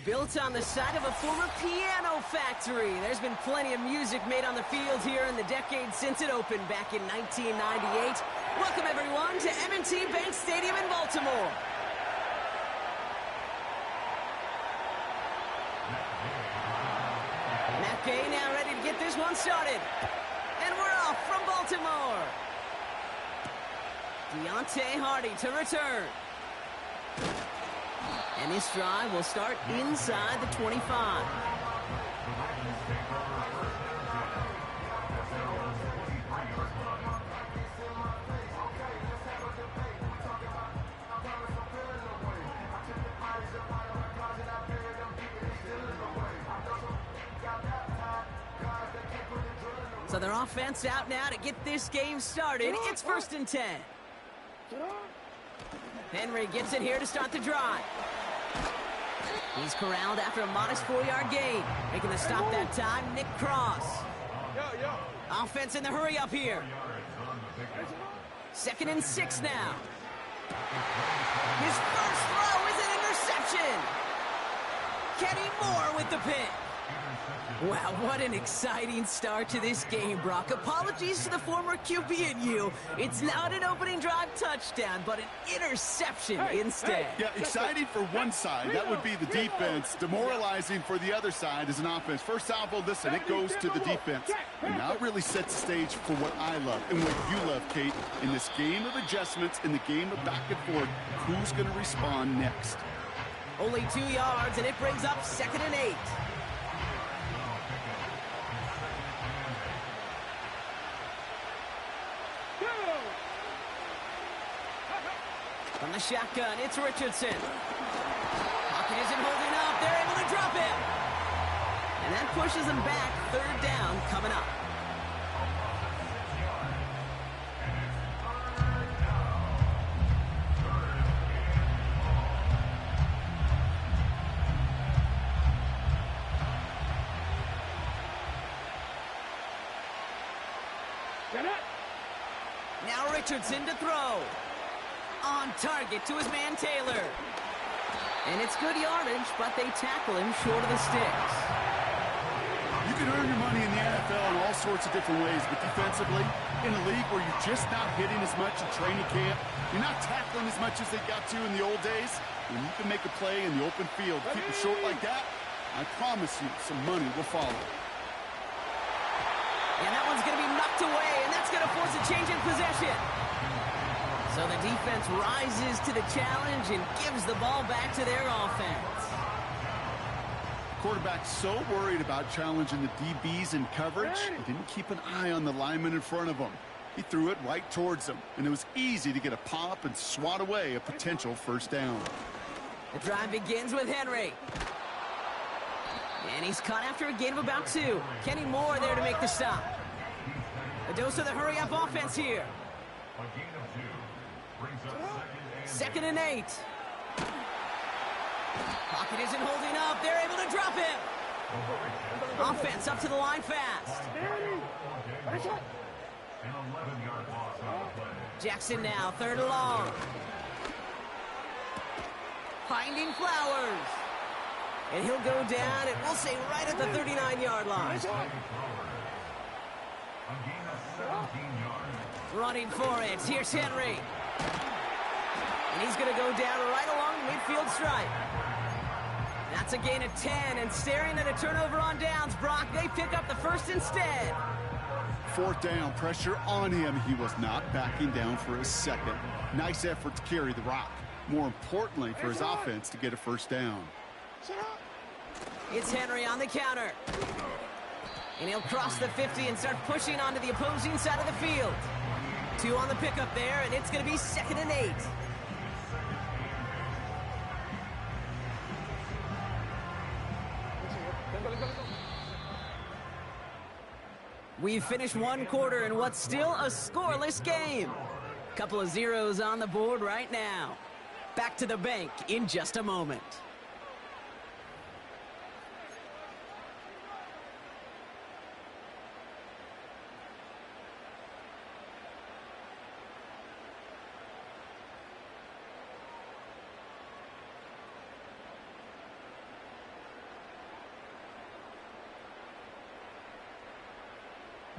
Built on the site of a former piano factory, there's been plenty of music made on the field here in the decade since it opened back in 1998. Welcome, everyone, to M&T Bank Stadium in Baltimore. Matt Gay now ready to get this one started. And we're off from Baltimore. Deontay Hardy to return. And this drive will start inside the 25. So their offense out now to get this game started. It's 1st and 10. Henry gets it here to start the drive. He's corralled after a modest 4-yard gain. Making the stop that time, Nick Cross. Offense in the hurry up here. 2nd and 6 now. His first throw is an interception. Kenny Moore with the pick. Wow, what an exciting start to this game, Brock. Apologies to the former QB and you. It's not an opening drive touchdown, but an interception instead. Yeah, exciting for one side. That would be the defense. Demoralizing for the other side as an offense. First salvo, listen, it goes to the defense. And now it really sets the stage for what I love and what you love, Kate. In this game of adjustments, in the game of back and forth, who's going to respond next? Only 2 yards, and it brings up 2nd and 8. From the shotgun, it's Richardson. Pocket isn't holding up. They're able to drop him. And that pushes them back. 3rd down coming up. Now Richardson to throw. On target to his man Taylor. And it's good yardage, but they tackle him short of the sticks. You can earn your money in the NFL in all sorts of different ways, but defensively, in a league where you're just not hitting as much in training camp, you're not tackling as much as they got to in the old days, when you can make a play in the open field, keep it short like that, I promise you some money will follow. And that one's going to be knocked away, and that's going to force a change in possession. So the defense rises to the challenge and gives the ball back to their offense. Quarterback so worried about challenging the DBs in coverage, he didn't keep an eye on the lineman in front of him. He threw it right towards him, and it was easy to get a pop and swat away a potential 1st down. The drive begins with Henry. And he's caught after a gain of about 2. Kenny Moore there to make the stop. A dose of the hurry-up offense here. 2nd and 8. Pocket isn't holding up. They're able to drop him. Offense up to the line fast. Jackson now, 3rd and long. Finding Flowers. And he'll go down, and we'll say right at the 39-yard line. Running for it. Here's Henry. And he's going to go down right along the midfield stripe. That's a gain of 10, and staring at a turnover on downs, Brock, they pick up the 1st instead. 4th down, pressure on him. He was not backing down for a second. Nice effort to carry the rock. More importantly, for his offense to get a 1st down. It's Henry on the counter. And he'll cross the 50 and start pushing onto the opposing side of the field. 2 on the pickup there, and it's going to be 2nd and 8. We've finished 1 quarter in what's still a scoreless game. Couple of zeros on the board right now. Back to the bank in just a moment.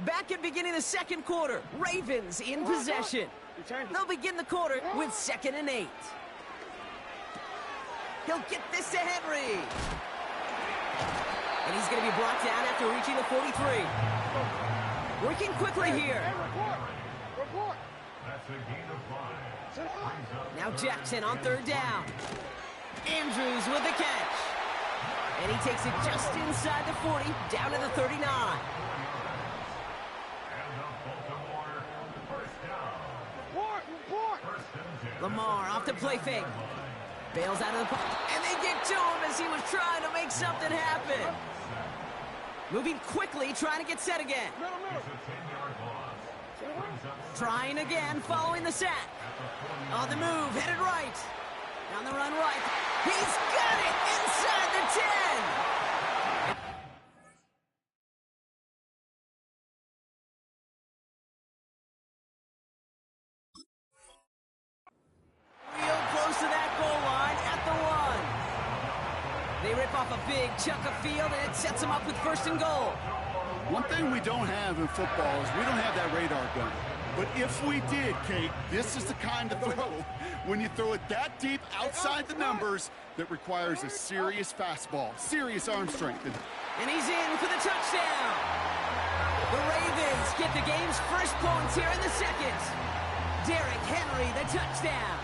Back at beginning of the second quarter, Ravens in possession. They'll begin the quarter with 2nd and 8. He'll get this to Henry. And he's going to be brought down after reaching the 43. Working quickly here. Now Jackson on 3rd down. Andrews with the catch. And he takes it just inside the 40, down to the 39. Lamar off the play fake. Bails out of the pocket. And they get to him as he was trying to make something happen. Moving quickly, trying to get set again. Trying again, following the sack. On the move, headed right. On the run right. He's got it inside the 10. Real close to that goal line at the 1. They rip off a big chunk of field, and it sets them up with 1st and goal. One thing we don't have in football is we don't have that radar gun. But if we did, Kate, this is the kind of throw, when you throw it that deep outside the numbers, that requires a serious fastball, serious arm strength. And he's in for the touchdown. The Ravens get the game's first points here in the 2nd. Derrick Henry, the touchdown.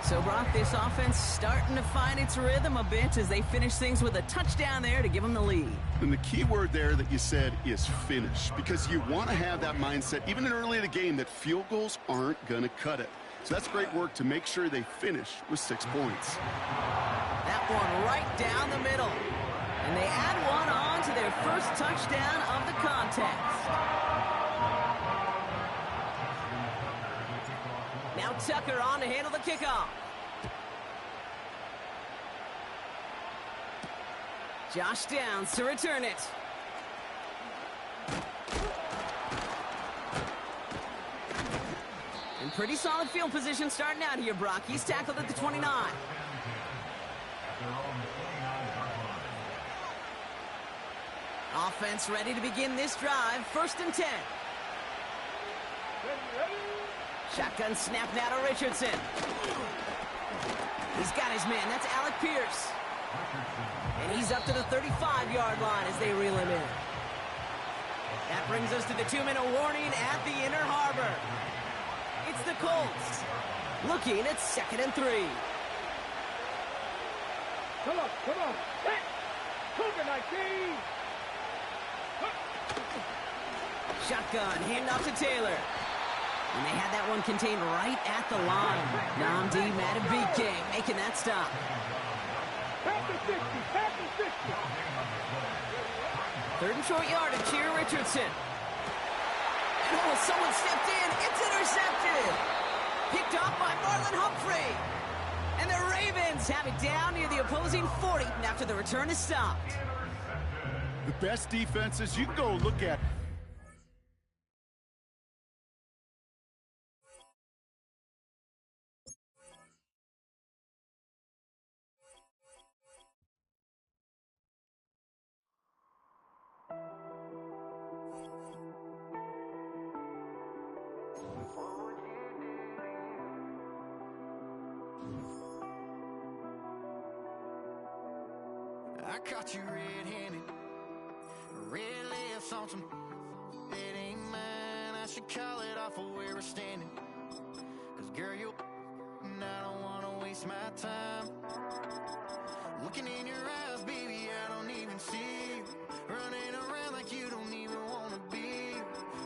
So, Brock, this offense starting to find its rhythm a bit as they finish things with a touchdown there to give them the lead. And the key word there that you said is finish, because you want to have that mindset, even in early in the game, that field goals aren't going to cut it. So that's great work to make sure they finish with 6 points. That one right down the middle. And they add one on to their first touchdown of the contest. Now Tucker on to handle the kickoff. Josh Downs to return it. In pretty solid field position starting out here, Brock. He's tackled at the 29. Offense ready to begin this drive. 1st and 10. Shotgun snap now to Richardson. He's got his man. That's Alec Pierce. And he's up to the 35-yard line as they reel him in. That brings us to the 2-minute warning at the Inner Harbor. It's the Colts looking at 2nd and 3. Come on. Hey! Cougar 19! Shotgun, handoff to Taylor. And they had that one contained right at the line. Namdi Matabike making that stop. Pass the 60, pass the 60. 3rd and short yardage here, Richardson. And someone stepped in. It's intercepted. Picked off by Marlon Humphrey. And the Ravens have it down near the opposing 40 after the return is stopped. The best defenses you can go look at. I caught you red-handed, red lips on some it ain't mine. I should call it off of where we're standing. Cause girl, you and I don't wanna waste my time. Looking in your eyes, baby, I don't even see you. Running around like you don't even wanna be.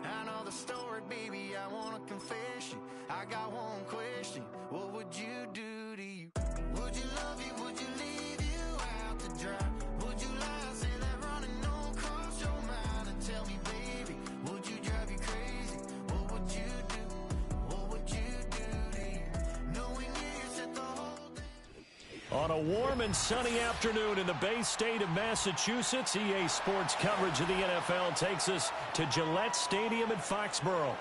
I know the story, baby, I wanna confess you. I got one question, what would you do to you? Would you love you, would you leave you out to dry? Would you lie, say that running don't cross your mind? And tell me, baby, would you drive you crazy? What would you do? What would you do to you? Knowing you set the whole day. On a warm and sunny afternoon in the Bay State of Massachusetts, EA Sports coverage of the NFL takes us to Gillette Stadium in Foxborough.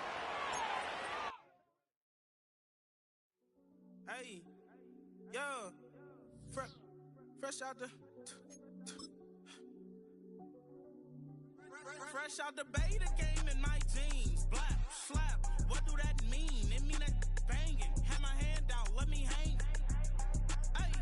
Hey, yo, fresh out the. Fresh out the beta game in my jeans. Blap, slap, what do that mean? It mean that banging. Have my hand out, let me hang. Hey,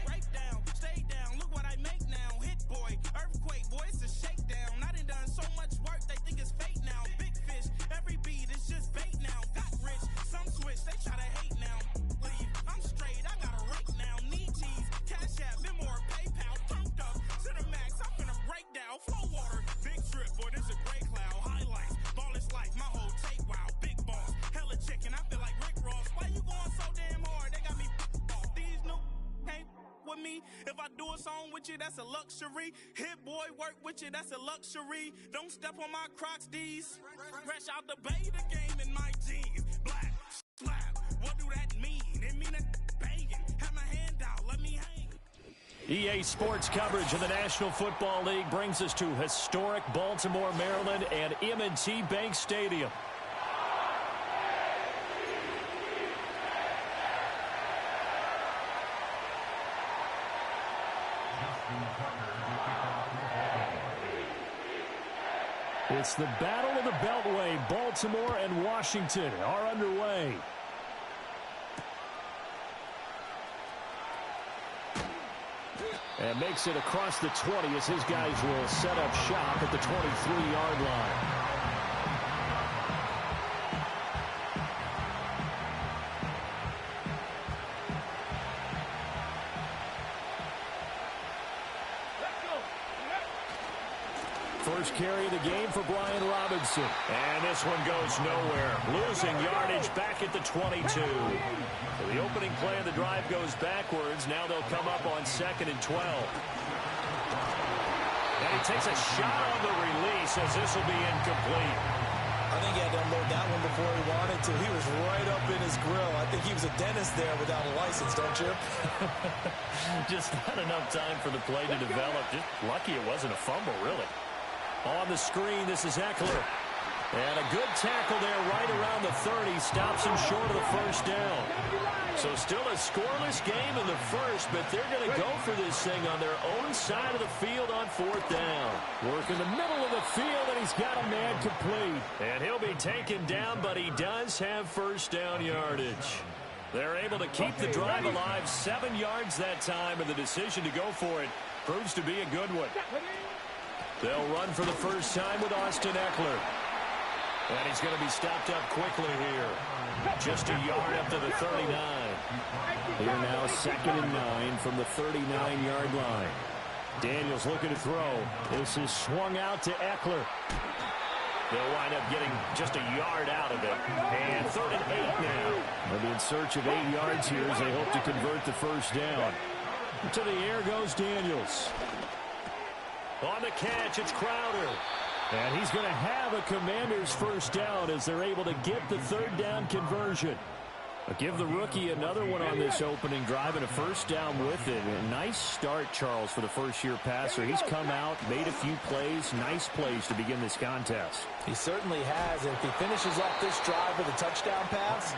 break down, stay down, look what I make now. Hit boy, earthquake, boy, it's a shakedown. I done so much work, they think it's fake now. Big fish, every beat is just bait now. Got rich, some switch, they try to hate now. Leave, I'm straight, I got a rake now. Need tease, cash app, Venmo, PayPal, pumped up to the max. I'm finna break down, flow water, big trip, boy, this a gray cloud. Highlights, ball is life, my whole take, wow, big boss, hella chicken, I feel like Rick Ross. Why you going so damn hard? They got me off. These new can't with me. If I do a song with you, that's a luxury. Hit boy, work with you, that's a luxury. Don't step on my Crocs, D's. Fresh out the beta game in my jeans. Black, slap, what do that mean? It mean that banging. Have my hand out, let me hang. EA Sports coverage of the National Football League brings us to historic Baltimore, Maryland, and M&T Bank Stadium. It's the Battle of the Beltway. Baltimore and Washington are underway. And makes it across the 20 as his guys will set up shop at the 23-yard line. First carry of the game for Brian Robinson. And this one goes nowhere. Losing yardage back at the 22. So the opening play of the drive goes backwards. Now they'll come up on 2nd and 12. And he takes a shot on the release as this will be incomplete. I think he had to unload that one before he wanted to. He was right up in his grill. I think he was a dentist there without a license, don't you? Just not enough time for the play to develop. Just lucky it wasn't a fumble, really. On the screen, this is Eckler. And a good tackle there right around the 30. Stops him short of the first down. So still a scoreless game in the first, but they're going to go for this thing on their own side of the field on 4th down. Work in the middle of the field, and he's got a man complete. And he'll be taken down, but he does have first down yardage. They're able to keep the drive alive, 7 yards that time, and the decision to go for it proves to be a good one. They'll run for the first time with Austin Eckler. And he's going to be stopped up quickly here. Just a yard up to the 39. Here now 2nd and 9 from the 39-yard line. Daniels looking to throw. This is swung out to Eckler. They'll wind up getting just a yard out of it. And 3rd and 8 now. They'll be in search of 8 yards here as they hope to convert the first down. To the air goes Daniels. On the catch, it's Crowder. And he's going to have a Commanders first down as they're able to get the 3rd down conversion. I'll give the rookie another one on this opening drive and a first down with it. A nice start, Charles, for the first-year passer. He's come out, made a few plays, nice plays to begin this contest. He certainly has. And if he finishes off this drive with a touchdown pass,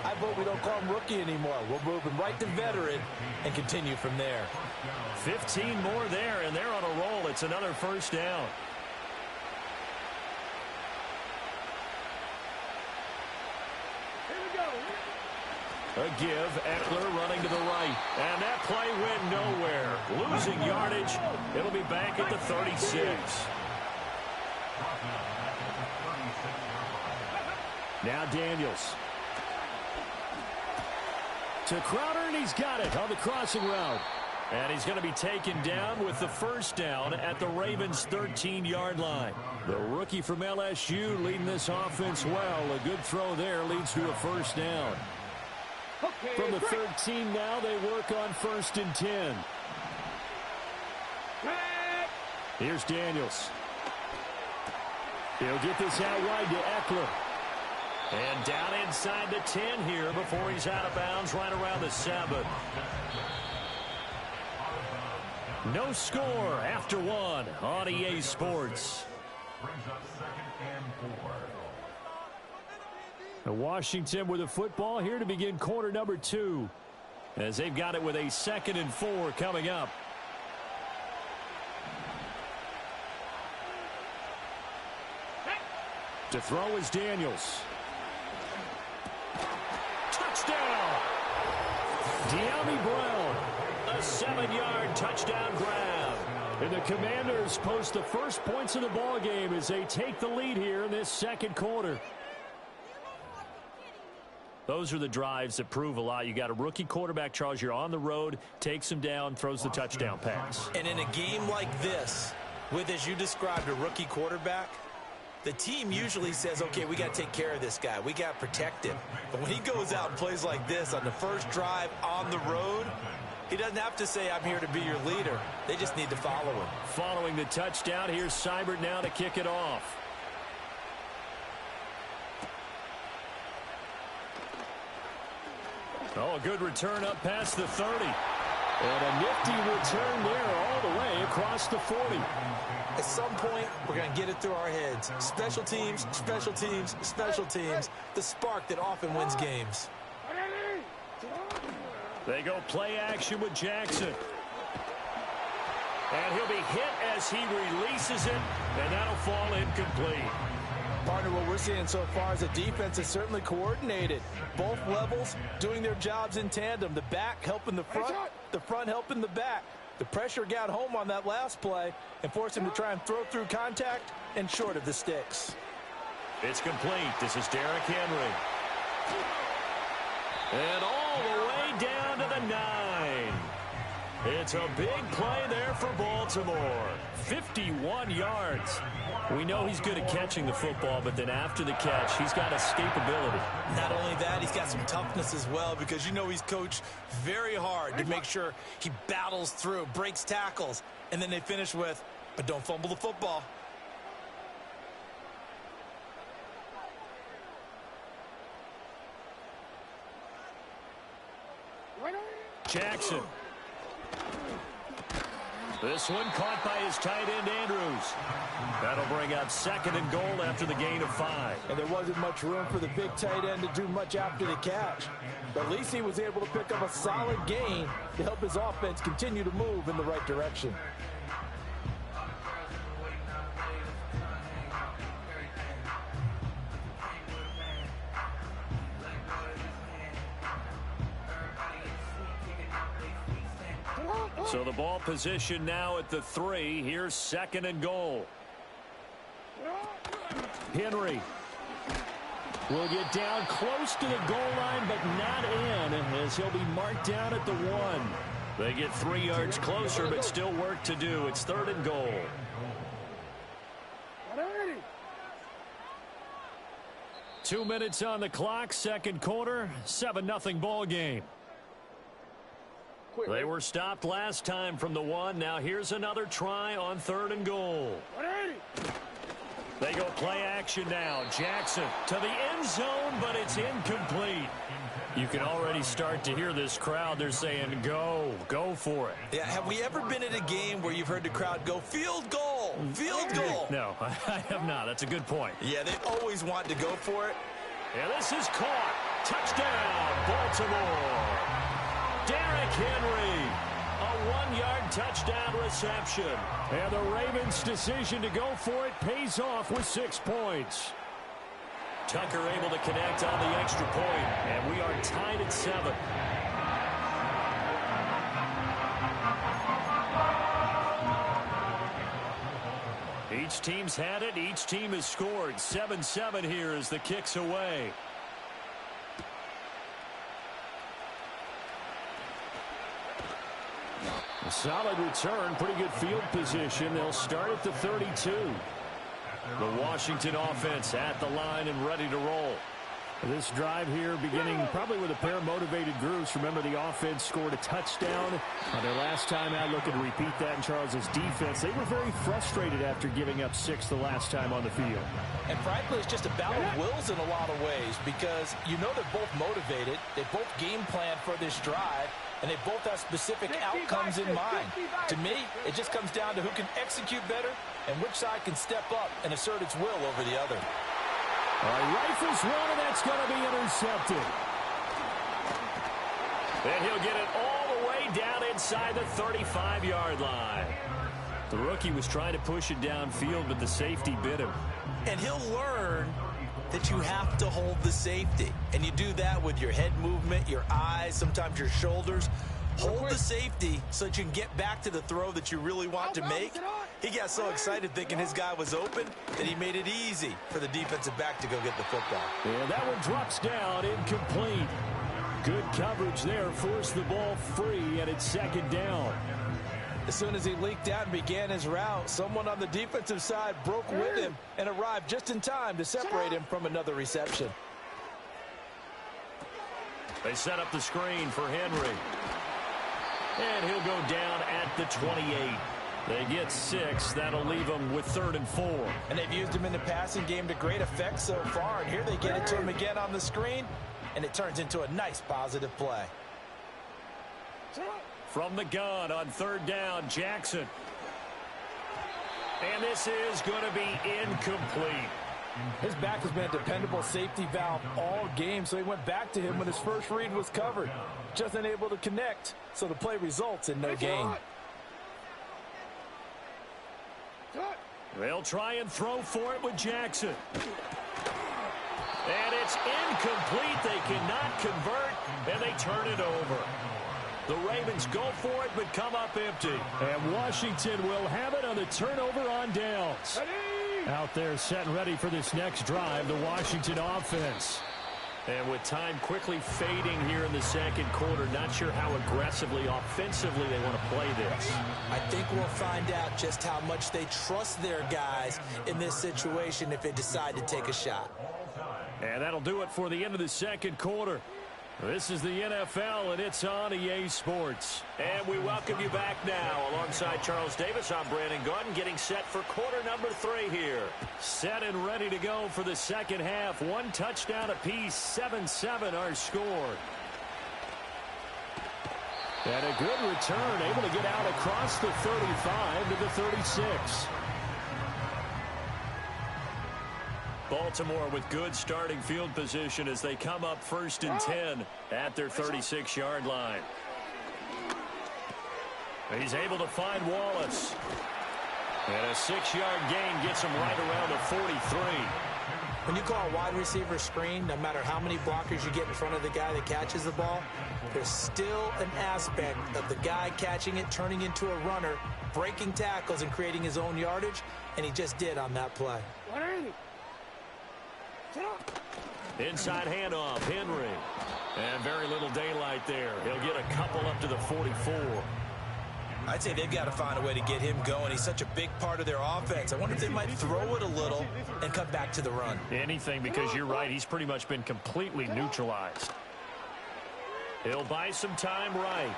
I vote we don't call him rookie anymore. We'll move him right to veteran and continue from there. 15 more there, and they're on a roll. It's another first down. A give, Eckler running to the right. And that play went nowhere. Losing yardage. It'll be back at the 36. Now Daniels. To Crowder, and he's got it on the crossing route. And he's going to be taken down with the first down at the Ravens' 13-yard line. The rookie from LSU leading this offense well. A good throw there leads to a first down. From the 13 now, they work on 1st and 10. Here's Daniels. He'll get this out wide to Eckler. And down inside the 10 here before he's out of bounds right around the 7. No score after 1 on EA Sports. Washington with the football here to begin quarter number 2 as they've got it with a 2nd and 4 coming up. To throw is Daniels. Touchdown! De'Ami Brown, a 7-yard touchdown grab. And the Commanders post the first points of the ball game as they take the lead here in this second quarter. Those are the drives that prove a lot. You got a rookie quarterback, Charles. You're on the road, takes him down, throws the touchdown pass. And in a game like this, with, as you described, a rookie quarterback, the team usually says, okay, we got to take care of this guy. We got to protect him. But when he goes out and plays like this on the first drive on the road, he doesn't have to say, I'm here to be your leader. They just need to follow him. Following the touchdown, here's Seibert now to kick it off. Oh, a good return up past the 30. And a nifty return there all the way across the 40. At some point, we're going to get it through our heads. Special teams, special teams, special teams. The spark that often wins games. They go play action with Jackson. And he'll be hit as he releases it, and that'll fall incomplete. Partner, what we're seeing so far is the defense is certainly coordinated. Both levels doing their jobs in tandem. The back helping the front helping the back. The pressure got home on that last play and forced him to try and throw through contact and short of the sticks. It's complete. This is Derrick Henry. And all the way down to the 9. It's a big play there for Baltimore. 51 yards. We know he's good at catching the football, but then after the catch, he's got escapability. Not only that, he's got some toughness as well, because you know he's coached very hard to make sure he battles through, breaks tackles, and then they finish with, but don't fumble the football. Jackson. This one caught by his tight end, Andrews. That'll bring up 2nd and goal after the gain of 5. And there wasn't much room for the big tight end to do much after the catch. But at least he was able to pick up a solid gain to help his offense continue to move in the right direction. So the ball position now at the 3. Here's 2nd and goal. Henry will get down close to the goal line, but not in, as he'll be marked down at the 1. They get 3 yards closer, but still work to do. It's 3rd and goal. Two minutes on the clock, second quarter, 7-0 ball game. They were stopped last time from the 1. Now here's another try on 3rd and goal. They go play action now. Jackson to the end zone, but it's incomplete. You can already start to hear this crowd. They're saying, go for it. Yeah, have we ever been at a game where you've heard the crowd go, field goal, field goal? No, I have not. That's a good point. Yeah, they always want to go for it. And this is caught. Touchdown, Baltimore. Derrick Henry, a 1-yard touchdown reception. And the Ravens' decision to go for it pays off with 6 points. Tucker able to connect on the extra point, and we are tied at 7. Each team's had it. Each team has scored. 7-7 here as the kick's away. A solid return, pretty good field position. They'll start at the 32. The Washington offense at the line and ready to roll. This drive here beginning probably with a pair of motivated groups. Remember, the offense scored a touchdown on their last time out. Looking to repeat that in Charles's defense. They were very frustrated after giving up 6 the last time on the field. And frankly, it's just a battle of wills in a lot of ways, because you know they're both motivated. They both game plan for this drive, and they both have specific outcomes in mind. To me, it just comes down to who can execute better and which side can step up and assert its will over the other. Rifles one, and that's going to be intercepted. And he'll get it all the way down inside the 35-yard line. The rookie was trying to push it downfield, but the safety bit him. And he'll learn that you have to hold the safety. And you do that with your head movement, your eyes, sometimes your shoulders. Hold the safety so that you can get back to the throw that you really want to make. He got so excited thinking his guy was open that he made it easy for the defensive back to go get the football. And that one drops down, incomplete. Good coverage there, forced the ball free, and it's second down. As soon as he leaked out and began his route, someone on the defensive side broke with him and arrived just in time to separate him from another reception. They set up the screen for Henry. And he'll go down at the 28. They get 6. That'll leave them with 3rd and 4. And they've used him in the passing game to great effect so far. And here they get it to him again on the screen, and it turns into a nice positive play. From the gun on 3rd down, Jackson. And this is going to be incomplete. His back has been a dependable safety valve all game, so he went back to him when his first read was covered. Just unable to connect, so the play results in no gain. They'll try and throw for it with Jackson. And it's incomplete. They cannot convert, and they turn it over. The Ravens go for it, but come up empty. And Washington will have it on the turnover on downs. Out there set and ready for this next drive, the Washington offense. And with time quickly fading here in the second quarter, not sure how aggressively, offensively they want to play this. I think we'll find out just how much they trust their guys in this situation if they decide to take a shot. And that'll do it for the end of the second quarter. This is the NFL, and it's on EA Sports. And we welcome you back now. Alongside Charles Davis, I'm Brandon Gordon, getting set for quarter number 3 here. Set and ready to go for the second half. 1 touchdown apiece, 7-7 our score. And a good return, able to get out across the 35 to the 36. Baltimore with good starting field position as they come up 1st and 10 at their 36-yard line. He's able to find Wallace. And a 6-yard gain gets him right around the 43. When you call a wide receiver screen, no matter how many blockers you get in front of the guy that catches the ball, there's still an aspect of the guy catching it, turning into a runner, breaking tackles and creating his own yardage, and he just did on that play. Inside handoff, Henry. And very little daylight there. He'll get a couple up to the 44. I'd say they've got to find a way to get him going. He's such a big part of their offense. I wonder if they might throw it a little and come back to the run. Anything, because you're right. He's pretty much been completely neutralized. He'll buy some time right.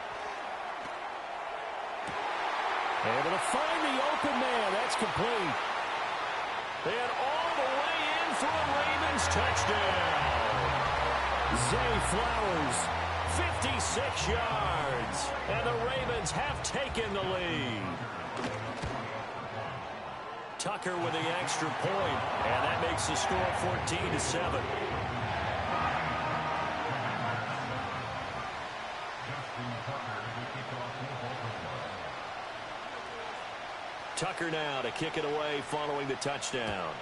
Able to find the open man. That's complete. And all the way in for a Ravens touchdown. Zay Flowers, 56 yards. And the Ravens have taken the lead. Tucker with the extra point, and that makes the score 14-7. Tucker now to kick it away following the touchdown.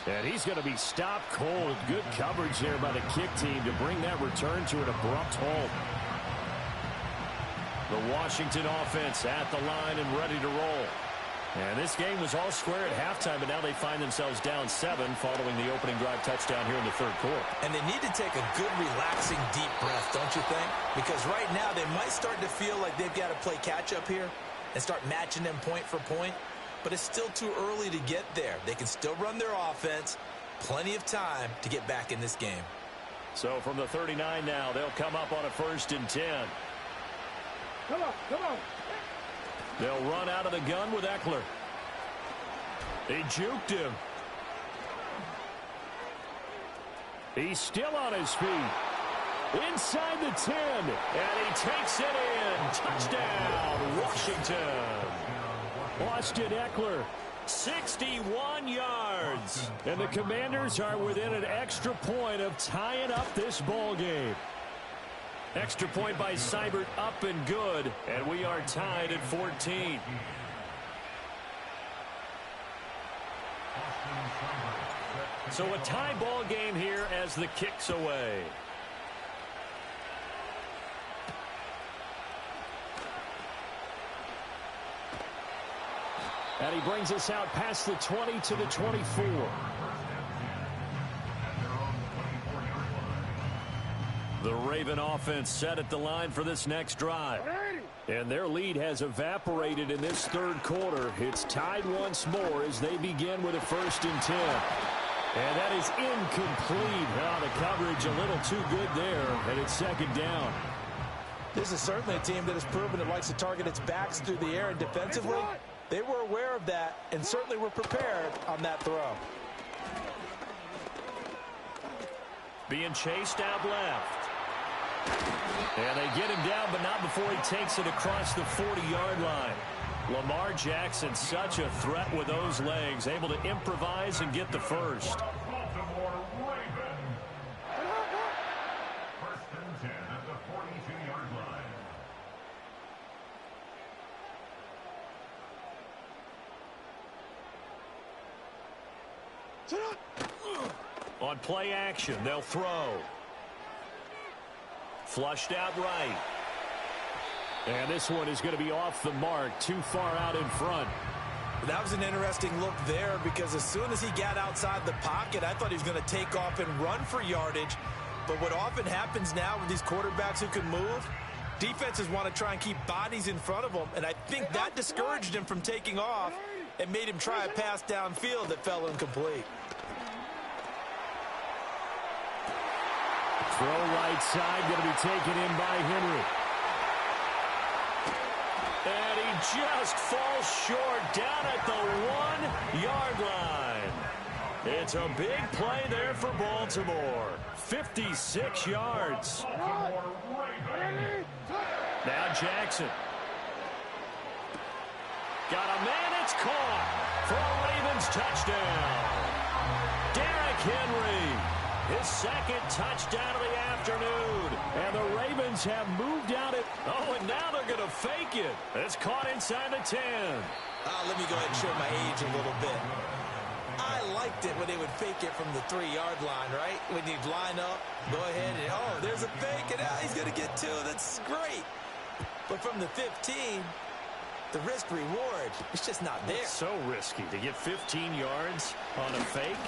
And he's going to be stopped cold. Good coverage there by the kick team to bring that return to an abrupt halt. The Washington offense at the line and ready to roll. And this game was all square at halftime, but now they find themselves down 7 following the opening drive touchdown here in the third quarter. And they need to take a good, relaxing, deep breath, don't you think? Because right now they might start to feel like they've got to play catch-up here and start matching them point for point. But it's still too early to get there. They can still run their offense. Plenty of time to get back in this game. So from the 39 now, they'll come up on a 1st and 10. Come on, come on. They'll run out of the gun with Eckler. He juked him. He's still on his feet. Inside the 10. And he takes it in. Touchdown, Washington. Austin Eckler, 61 yards. points. And the Commanders are within an extra point of tying up this ball game. Extra point by Seibert up and good. And we are tied at 14. So a tie ball game here as the kick's away. And he brings us out past the 20 to the 24. The Raven offense set at the line for this next drive. And their lead has evaporated in this third quarter. It's tied once more as they begin with a 1st and 10. And that is incomplete. Oh, the coverage a little too good there, and it's 2nd down. This is certainly a team that has proven it likes to target its backs through the air, and defensively, they were aware of that and certainly were prepared on that throw. Being chased out left. And they get him down, but not before he takes it across the 40-yard line. Lamar Jackson, such a threat with those legs, able to improvise and get the first. On play action, they'll throw. Flushed out right. And this one is going to be off the mark, too far out in front. That was an interesting look there because as soon as he got outside the pocket, I thought he was going to take off and run for yardage. But what often happens now with these quarterbacks who can move, defenses want to try and keep bodies in front of them. And I think that discouraged him from taking off and made him try a pass downfield that fell incomplete. Throw right side, going to be taken in by Henry. And he just falls short down at the 1-yard line. It's a big play there for Baltimore. 56 yards. Now Jackson. Got a man, it's caught for a Ravens touchdown. Derrick Henry. His 2nd touchdown of the afternoon. And the Ravens have moved out it. Oh, and now they're going to fake it. It's caught inside the 10. Let me go ahead and show my age a little bit. I liked it when they would fake it from the 3-yard line, right? When you'd line up, go ahead and, oh, there's a fake, and he's going to get 2. That's great. But from the 15, the risk-reward, it's just not there. It's so risky to get 15 yards on a fake.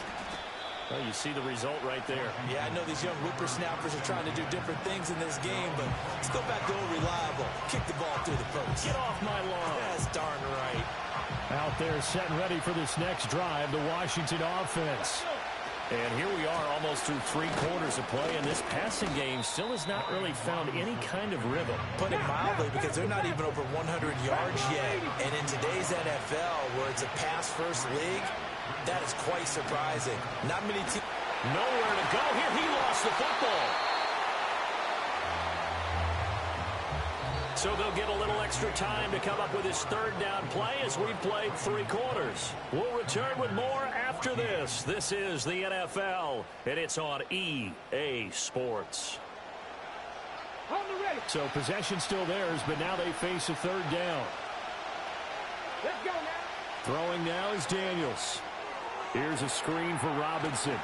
Well, you see the result right there. Yeah, I know these young whippersnappers are trying to do different things in this game, but let's go back to old reliable. Kick the ball through the post. Get off my lawn. That's darn right. Out there set and ready for this next drive, the Washington offense. And here we are almost through 3 quarters of play, and this passing game still has not really found any kind of rhythm. Put it mildly, because they're not even over 100 yards yet. And in today's NFL, where it's a pass-first league, that is quite surprising. Not many teams. Nowhere to go here. He lost the football. So they'll get a little extra time to come up with his 3rd down play as we've played 3 quarters. We'll return with more after this. This is the NFL, and it's on EA Sports. So possession still theirs, but now they face a 3rd down. Let's go now. Throwing now is Daniels. Here's a screen for Robinson.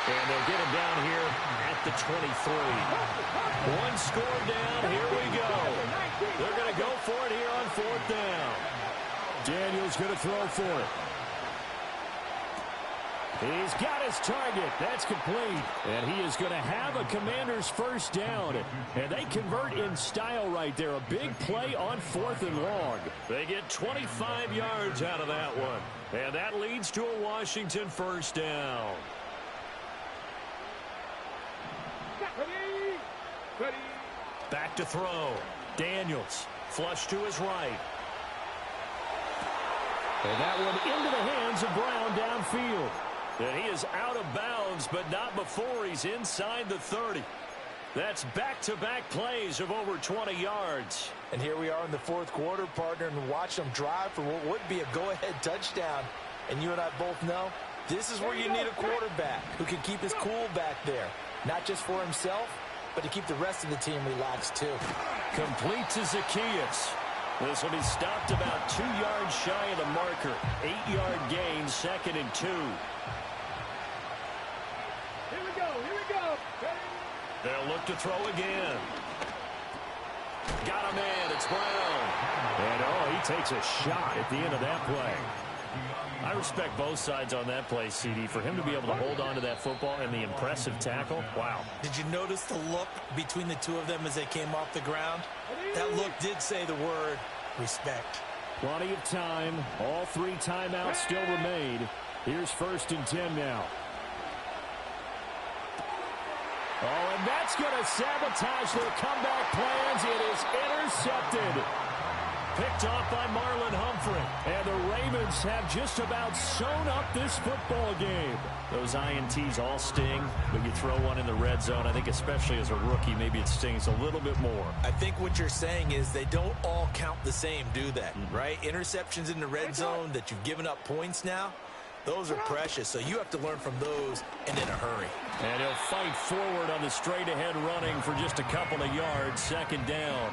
And they'll get him down here at the 23. 1 score down. Here we go. They're going to go for it here on 4th down. Daniels going to throw for it. He's got his target. That's complete. And he is going to have a Commander's 1st down. And they convert in style right there. A big play on 4th and long. They get 25 yards out of that one. And that leads to a Washington 1st down. Back to throw. Daniels. Flush to his right. And that one into the hands of Brown downfield. And he is out of bounds, but not before he's inside the 30. That's back-to-back plays of over 20 yards. And here we are in the 4th quarter, partner, and watch them drive for what would be a go-ahead touchdown. And you and I both know this is where you need a quarterback who can keep his cool back there, not just for himself, but to keep the rest of the team relaxed too. Complete to Zacchaeus. This will be stopped about 2 yards shy of the marker. 8-yard gain, 2nd and 2. Here we go. They'll look to throw again. Got a man. It's Brown. And, he takes a shot at the end of that play. I respect both sides on that play, CD. For him to be able to hold on to that football and the impressive tackle, wow. Did you notice the look between the two of them as they came off the ground? That look did say the word respect. Plenty of time. All 3 timeouts still remain. Here's 1st and 10 now. Oh, and that's going to sabotage their comeback plans. It is intercepted. Picked off by Marlon Humphrey. And the Ravens have just about sewn up this football game. Those INTs all sting, but you throw one in the red zone. I think especially as a rookie, maybe it stings a little bit more. I think what you're saying is they don't all count the same, do they? Right? Interceptions in the red zone that you've given up points now, those are precious. So you have to learn from those and in a hurry. And he'll fight forward on the straight-ahead running for just a couple of yards. 2nd down.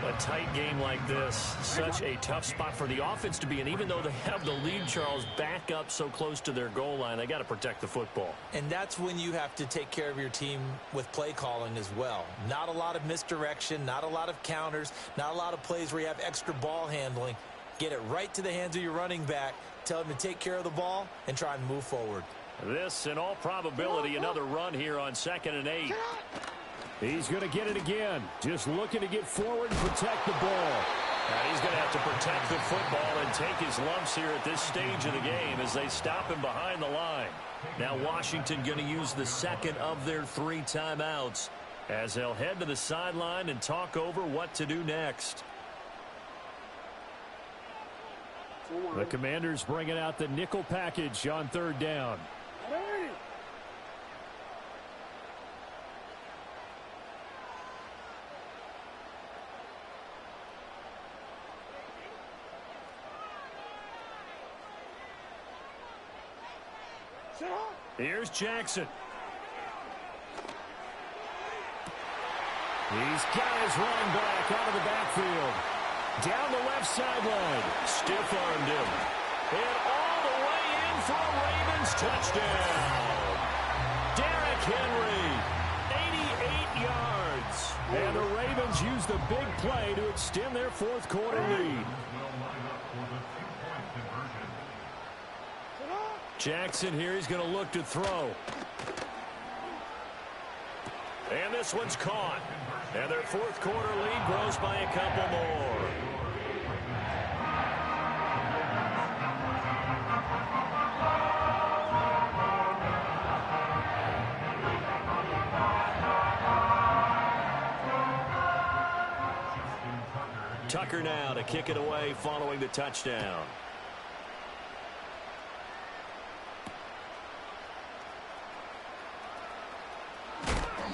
A tight game like this, such a tough spot for the offense to be in. Even though they have the lead, Charles, back up so close to their goal line, they got to protect the football. And that's when you have to take care of your team with play calling as well. Not a lot of misdirection, not a lot of counters, not a lot of plays where you have extra ball handling. Get it right to the hands of your running back, tell him to take care of the ball, and try and move forward. This, in all probability, another run here on 2nd and 8. He's going to get it again. Just looking to get forward and protect the ball. And he's going to have to protect the football and take his lumps here at this stage of the game as they stop him behind the line. Now Washington going to use the 2nd of their 3 timeouts as they'll head to the sideline and talk over what to do next. The Commanders bringing out the nickel package on 3rd down. Here's Jackson. He's got his running back out of the backfield. Down the left sideline. Stiff-armed him. And all the way in for a Ravens touchdown. Derrick Henry, 88 yards. And the Ravens use the big play to extend their 4th quarter lead. Jackson here, he's going to look to throw. And this one's caught. And their 4th quarter lead grows by a couple more. Tucker now to kick it away following the touchdown.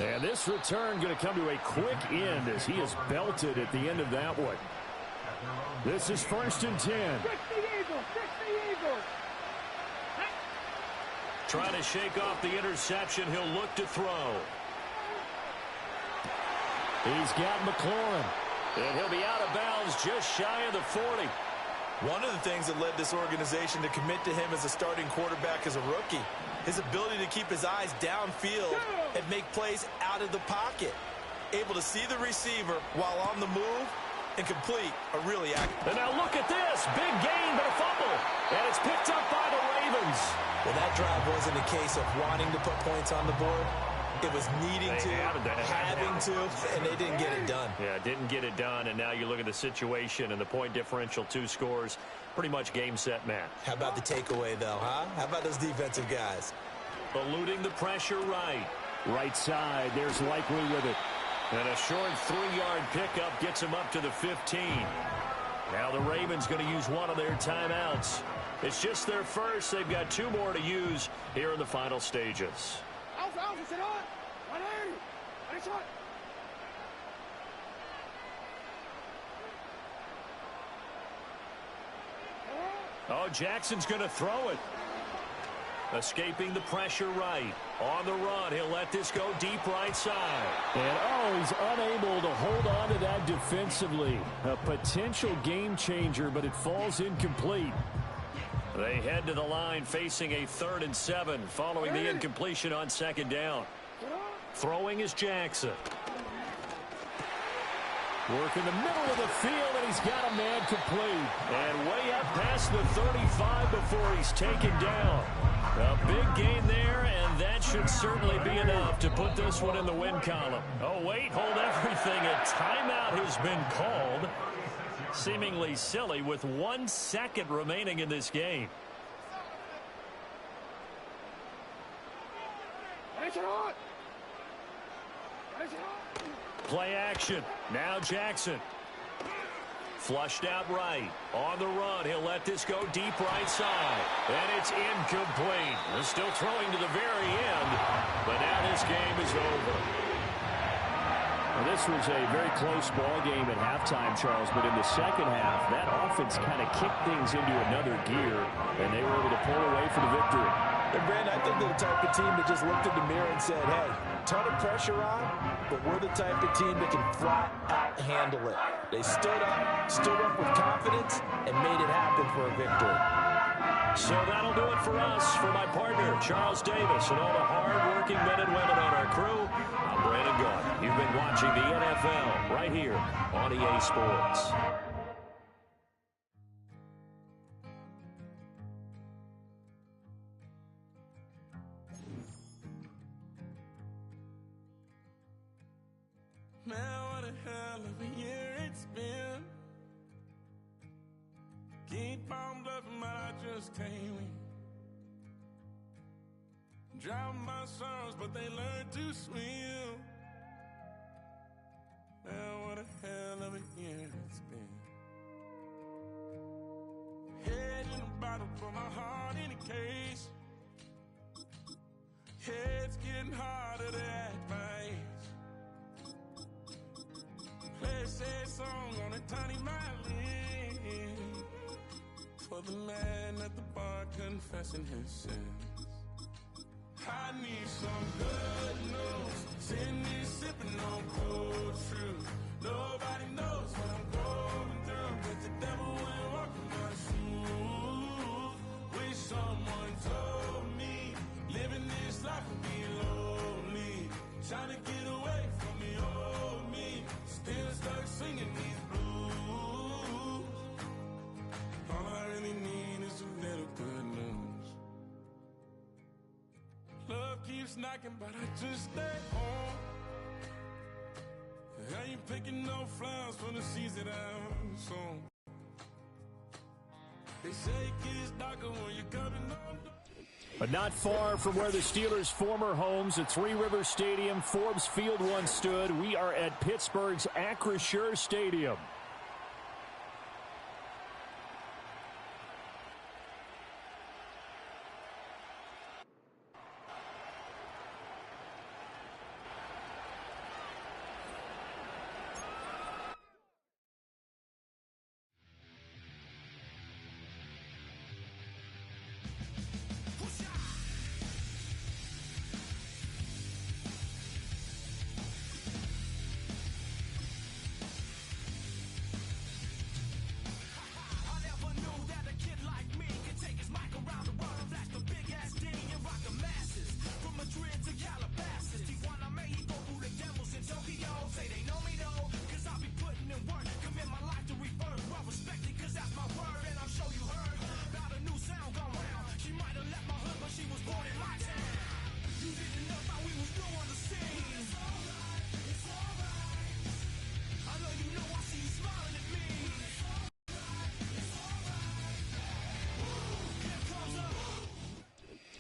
And this return going to come to a quick end as he is belted at the end of that one. This is 1st and 10. Trying to shake off the interception. He'll look to throw. He's got McLaurin. And he'll be out of bounds just shy of the 40. One of the things that led this organization to commit to him as a starting quarterback as a rookie, his ability to keep his eyes downfield and make plays out of the pocket. Able to see the receiver while on the move and complete a really accurate. And now look at this. Big gain, but a fumble. And it's picked up by the Ravens. Well, that drive wasn't a case of wanting to put points on the board. It was needing to, having to, and they didn't get it done. Yeah, didn't get it done, and now you look at the situation and the point differential, 2 scores, pretty much game, set, match. How about the takeaway, though, huh? How about those defensive guys? Eluding the pressure right. Right side, there's Likely with it. And a short 3-yard pickup gets him up to the 15. Now the Ravens going to use one of their timeouts. It's just their first. They've got 2 more to use here in the final stages. Oh, Jackson's going to throw it. Escaping the pressure right. On the run, he'll let this go deep right side. And, he's unable to hold on to that defensively. A potential game changer, but it falls incomplete. They head to the line facing a 3rd and 7 following the incompletion on 2nd down. Throwing is Jackson. Work in the middle of the field, and he's got a man complete. And way up past the 35 before he's taken down. A big gain there, and that should certainly be enough to put this one in the win column. Oh, wait, hold everything. A timeout has been called. Seemingly silly with 1 second remaining in this game. Play action. Now Jackson. Flushed out right. On the run, he'll let this go deep right side. And it's incomplete. They're still throwing to the very end, but now this game is over. Well, this was a very close ball game at halftime, Charles, but in the second half, that offense kind of kicked things into another gear, and they were able to pull away for the victory. And, Brandon, I think they're the type of team that just looked in the mirror and said, hey, ton of pressure on, but we're the type of team that can flat out handle it. They stood up with confidence, and made it happen for a victory. So that'll do it for us. For my partner, Charles Davis, and all the hard-working men and women on our crew, I'm Brandon Gaudin. You've been watching the NFL right here on EA Sports. Man, what a hell of a year it's been. Keep on bluffing, but I just can't win. Drown my sorrows, but they learn to swim. Man, what a hell of a year it's been. Head in a bottle, put my heart in a case. Head's getting harder to act my age. Play a sad song on a tiny violin for the man at the bar confessing his sins. I need some good news. Sitting here sipping on cold truth. Nobody knows what I'm going through, but the devil ain't walking my shoes. Wish someone told me living this life would be lonely. Trying to get away from the old me. Still stuck singing these blues. All I really need is a little good news. Love keeps knocking, but I just stay home. I ain't picking no flowers for the seeds that I've sown. They say it gets darker when you're coming on. But not far from where the Steelers' former homes at Three Rivers Stadium, Forbes Field once stood, we are at Pittsburgh's Acrisure Stadium.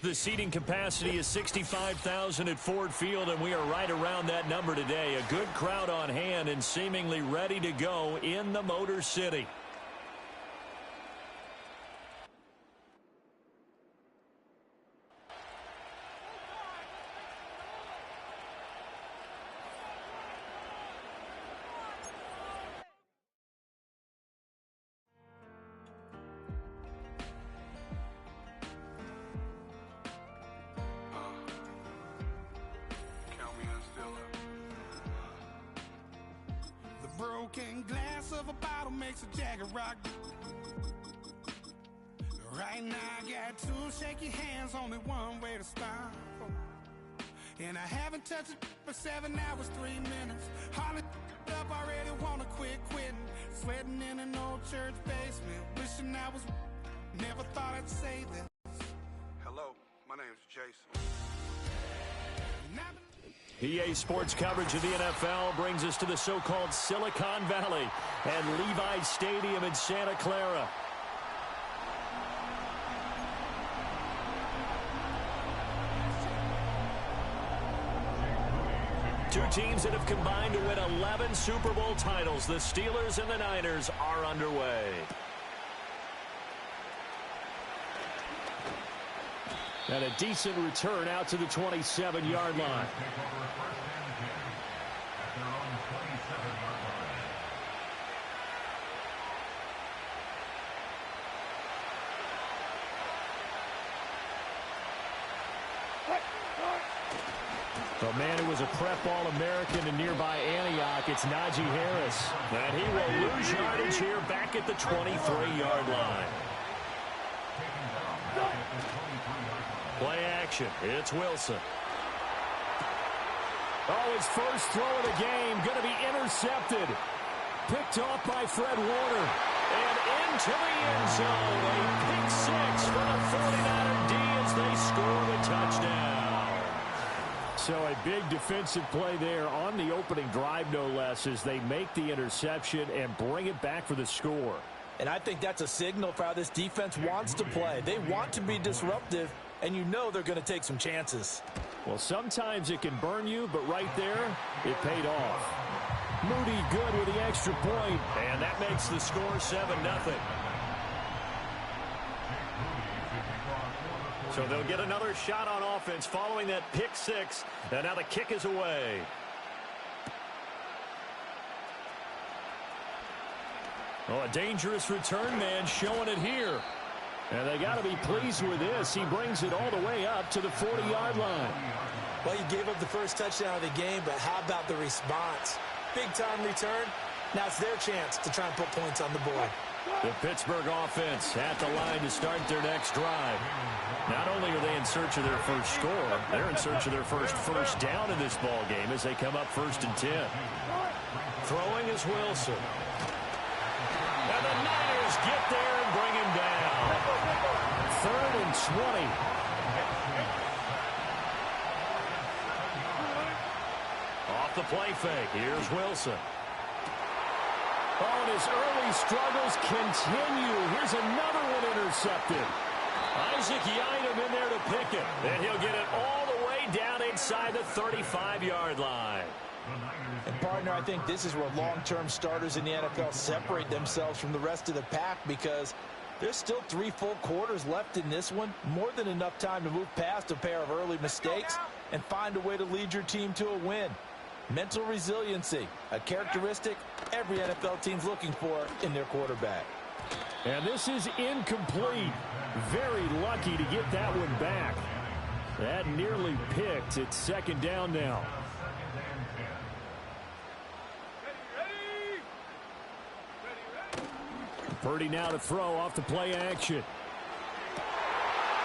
The seating capacity is 65,000 at Ford Field, and we are right around that number today. A good crowd on hand and seemingly ready to go in the Motor City. broken glass of a bottle makes a jagged rock. Right now I got two shaky hands, only one way to stop. And I haven't touched it for 7 hours, 3 minutes. Hardly up, already wanna quitting. Sweating in an old church basement, wishing I was. Never thought I'd say this. Hello, my name's Jason. EA Sports coverage of the NFL brings us to the so-called Silicon Valley and Levi's Stadium in Santa Clara. Two teams that have combined to win 11 Super Bowl titles. The Steelers and the Niners are underway. And a decent return out to the 27-yard line. The man who was a prep All-American in nearby Antioch, it's Najee Harris. And he will lose yardage here back at the 23-yard line. Play action. It's Wilson. Oh, his first throw of the game going to be intercepted. Picked off by Fred Warner. And into the end zone. A pick six for the 49er D as they score the touchdown. So a big defensive play there on the opening drive, no less, as they make the interception and bring it back for the score. And I think that's a signal for how this defense wants to play. They want to be disruptive, and you know they're going to take some chances. Well, sometimes it can burn you, but right there, it paid off. Moody good with the extra point, and that makes the score 7-0. So they'll get another shot on offense following that pick six, and now the kick is away. Oh, a dangerous return man showing it here. And they got to be pleased with this. He brings it all the way up to the 40-yard line. Well, you gave up the first touchdown of the game, but how about the response? Big-time return. Now it's their chance to try and put points on the board. The Pittsburgh offense at the line to start their next drive. Not only are they in search of their first score, they're in search of their first down in this ball game as they come up 1st and 10. Throwing is Wilson. And the Niners get there and bring him down. 3rd and 20. Off the play fake. Here's Wilson. Oh, and his early struggles continue. Here's another one intercepted. Isaac Yiadom in there to pick it. And he'll get it all the way down inside the 35-yard line. And, partner, I think this is where long-term starters in the NFL separate themselves from the rest of the pack, because there's still 3 full quarters left in this one. More than enough time to move past a pair of early mistakes and find a way to lead your team to a win. Mental resiliency, a characteristic every NFL team's looking for in their quarterback. And this is incomplete. Very lucky to get that one back. That nearly picked. It's 2nd down now. Purdy now to throw off the play action.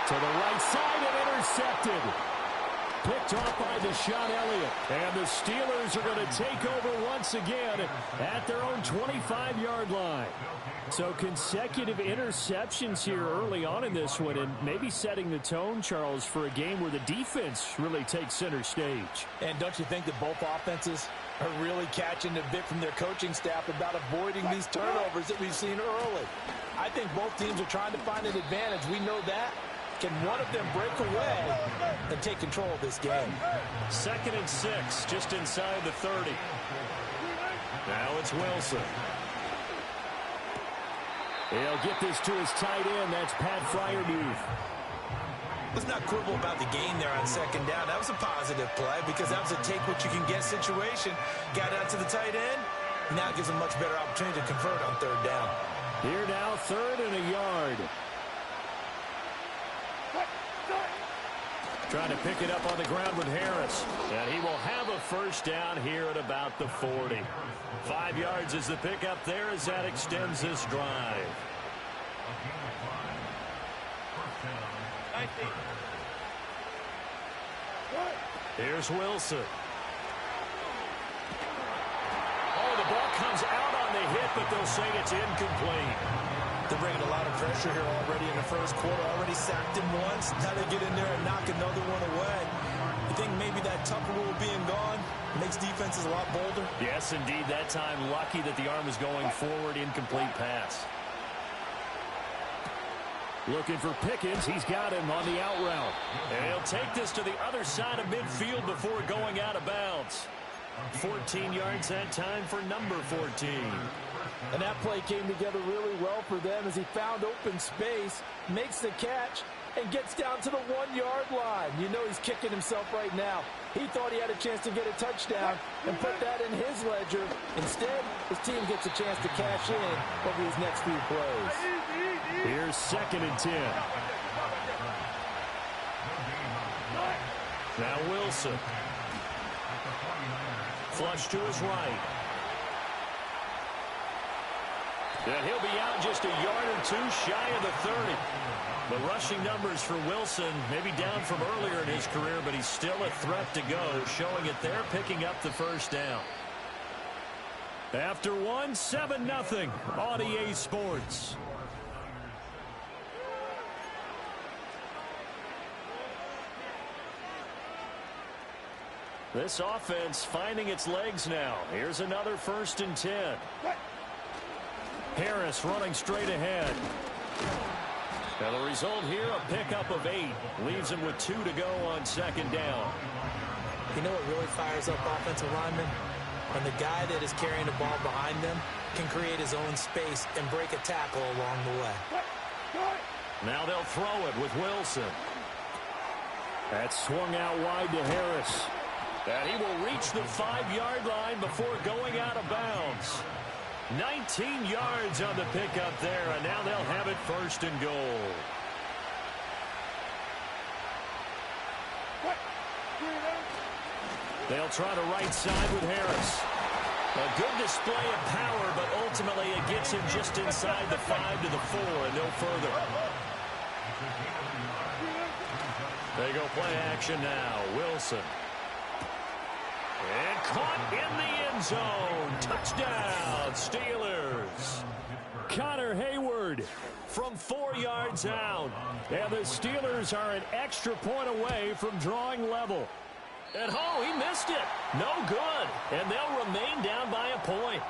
To the right side and intercepted. Picked off by Deshaun Elliott. And the Steelers are going to take over once again at their own 25-yard line. So consecutive interceptions here early on in this one, and maybe setting the tone, Charles, for a game where the defense really takes center stage. And don't you think that both offenses are really catching the bit from their coaching staff about avoiding these turnovers that we've seen early? I think both teams are trying to find an advantage. We know that. Can one of them break away and take control of this game? 2nd and 6, just inside the 30. Now it's Wilson. He'll get this to his tight end. That's Pat Freiermuth. Let's not quibble about the gain there on 2nd down. That was a positive play because that was a take-what-you-can-get situation. Got out to the tight end. Now it gives him much better opportunity to convert on 3rd down. Here now, 3rd and a yard. Trying to pick it up on the ground with Harris. And he will have a first down here at about the 40. 5 yards is the pickup there as that extends this drive. Here's Wilson. Oh, the ball comes out on the hit, but they'll say it's incomplete. They're bringing a lot of pressure here already in the first quarter. Already sacked him once. Now they get in there and knock another one away. You think maybe that Tucker rule being gone makes defenses a lot bolder? Yes, indeed. That time, lucky that the arm was going forward. Incomplete pass. Looking for Pickens. He's got him on the out route. And he'll take this to the other side of midfield before going out of bounds. 14 yards that time for number 14. And that play came together really well for them as he found open space, makes the catch, and gets down to the 1-yard line. You know he's kicking himself right now. He thought he had a chance to get a touchdown and put that in his ledger. Instead, his team gets a chance to cash in over these next few plays. Here's 2nd and 10. Now Wilson. Flush to his right. And he'll be out just a yard or two shy of the 30. The rushing numbers for Wilson maybe down from earlier in his career, but he's still a threat to go, showing it there, picking up the first down. After 7-0 on EA Sports. This offense finding its legs now. Here's another 1st and 10. Harris running straight ahead. Now the result here, a pickup of 8. Leaves him with 2 to go on 2nd down. You know what really fires up offensive linemen? When the guy that is carrying the ball behind them can create his own space and break a tackle along the way. Now they'll throw it with Wilson. That swung out wide to Harris. And he will reach the 5-yard line before going out of bounds. 19 yards on the pickup there, and now they'll have it 1st and goal. They'll try the right side with Harris. A good display of power, but ultimately it gets him just inside the 5 to the 4 and no further. They go play action now. Wilson. And caught in the end zone. Touchdown, Steelers. Connor Hayward from 4 yards out. And the Steelers are an extra point away from drawing level. And oh, he missed it. No good. And they'll remain down by a point.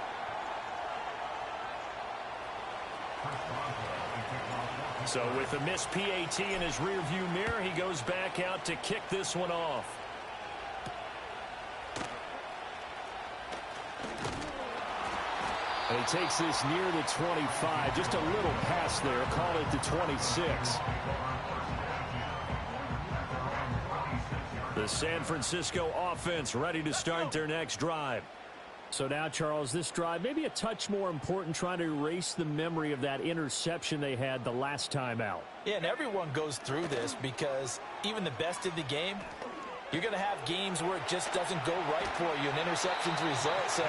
So with the missed PAT in his rearview mirror, he goes back out to kick this one off. And he takes this near the 25. Just a little pass there. Call it the 26. The San Francisco offense ready to start their next drive. So now, Charles, this drive maybe a touch more important, trying to erase the memory of that interception they had the last time out. Yeah, and everyone goes through this because even the best in the game, you're going to have games where it just doesn't go right for you, and interceptions result. So,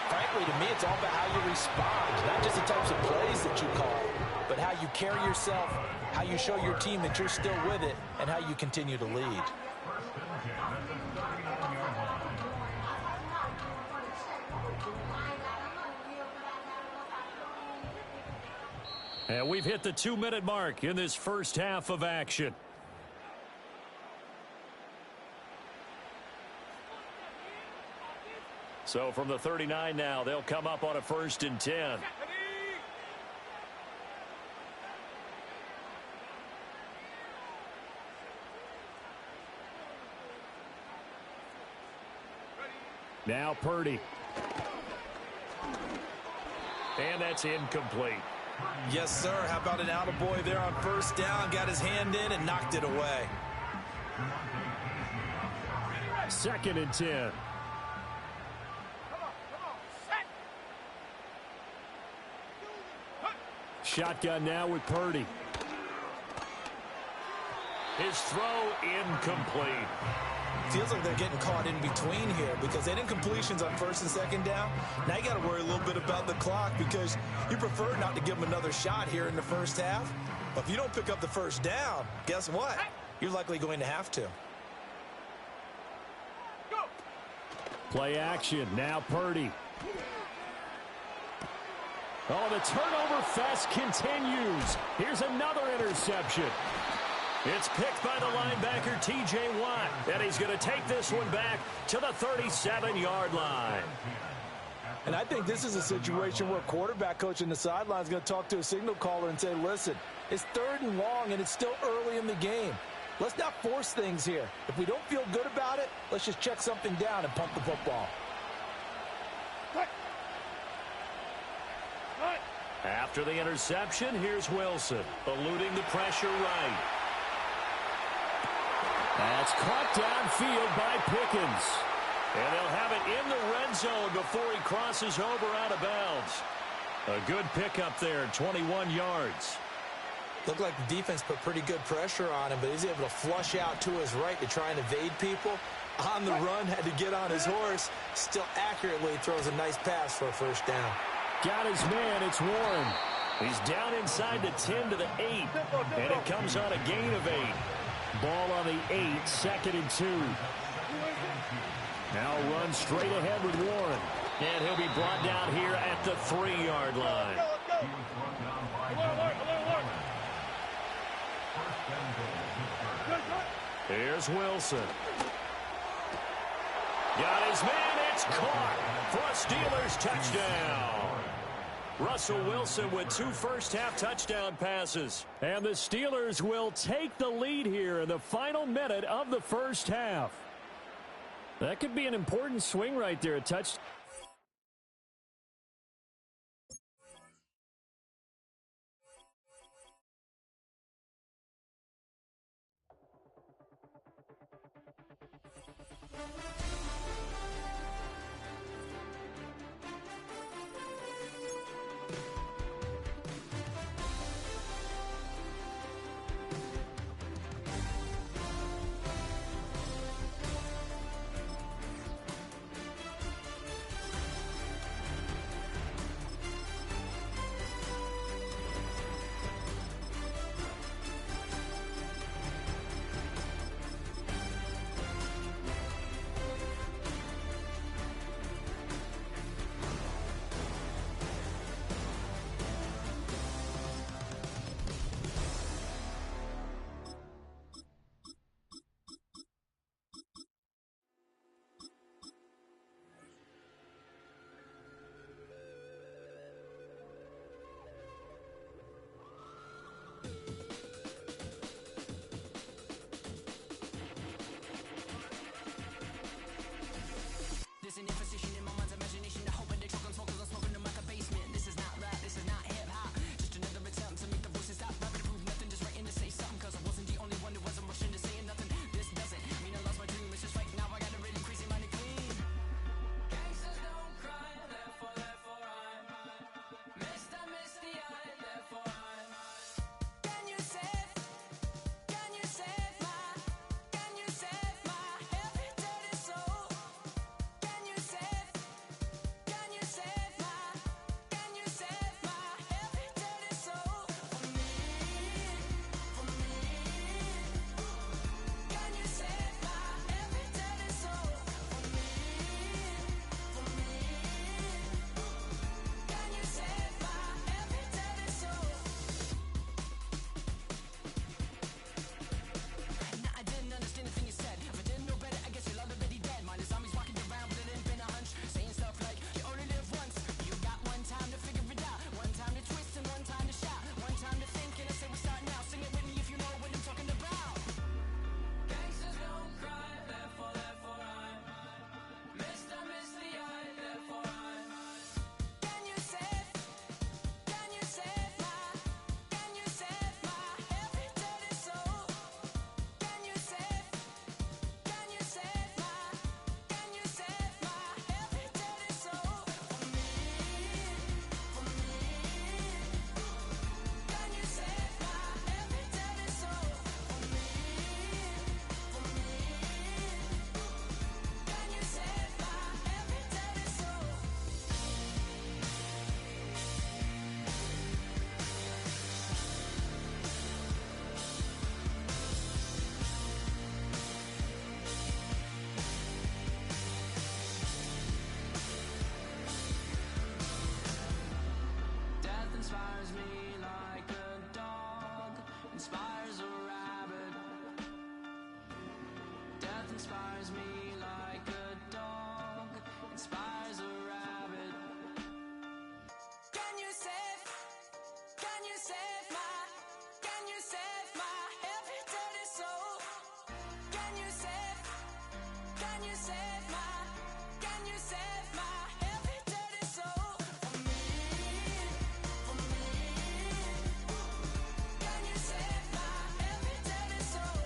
frankly, to me, it's all about how you respond, not just the types of plays that you call, but how you carry yourself, how you show your team that you're still with it, and how you continue to lead. And we've hit the 2-minute mark in this first half of action. So from the 39 now, they'll come up on a 1st and 10. Now Purdy. And that's incomplete. Yes, sir. How about an attaboy there on 1st down? Got his hand in and knocked it away. 2nd and 10. Shotgun now with Purdy. His throw incomplete. Feels like they're getting caught in between here because they didn't completions on first and second down. Now you got to worry a little bit about the clock because you prefer not to give them another shot here in the first half. But if you don't pick up the first down, guess what? You're likely going to have to. Play action. Now Purdy. Oh, the turnover fest continues. Here's another interception. It's picked by the linebacker, T.J. Watt. And he's going to take this one back to the 37-yard line. And I think this is a situation where a quarterback coach in the sideline is going to talk to a signal caller and say, listen, it's 3rd and long, and it's still early in the game. Let's not force things here. If we don't feel good about it, let's just check something down and pump the football. After the interception, here's Wilson, eluding the pressure right. That's caught downfield by Pickens. And they'll have it in the red zone before he crosses over out of bounds. A good pickup there, 21 yards. Looked like the defense put pretty good pressure on him, but he's able to flush out to his right to try and evade people. On the run, had to get on his horse. Still accurately throws a nice pass for a first down. Got his man. It's Warren. He's down inside the 10 to the 8. And it comes on a gain of 8. Ball on the 8, 2nd and 2. Now run straight ahead with Warren. And he'll be brought down here at the 3-yard line. Here's Wilson. Got his man. It's caught for a Steelers touchdown. Russell Wilson with 2 first-half touchdown passes. And the Steelers will take the lead here in the final minute of the first half. That could be an important swing right there. A touchdown. me like a dog inspires a rabbit. Can you save my every dirty soul? Can you save my every dirty soul? For me. Can you save my every dirty soul? For me. Can you save my every dirty soul?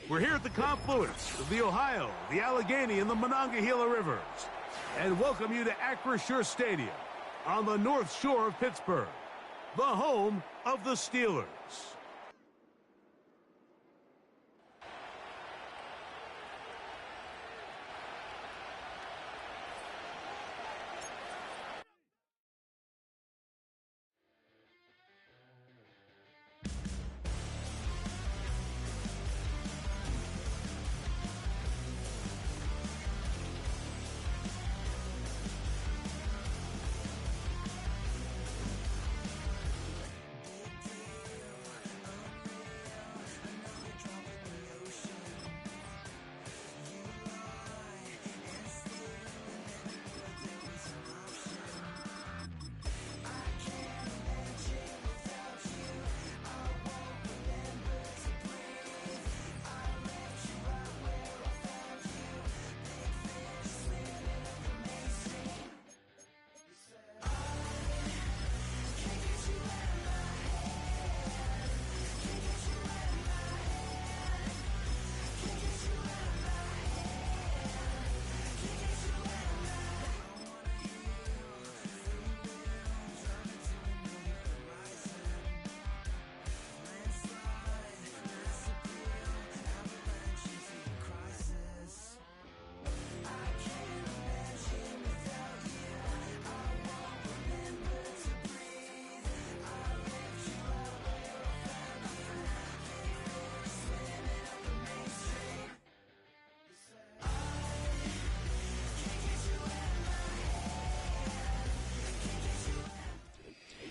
We're here at the confluence of the Ohio, the Allegheny, and the Monongahela Rivers, and welcome you to Acrisure Stadium on the North Shore of Pittsburgh, the home of the Steelers.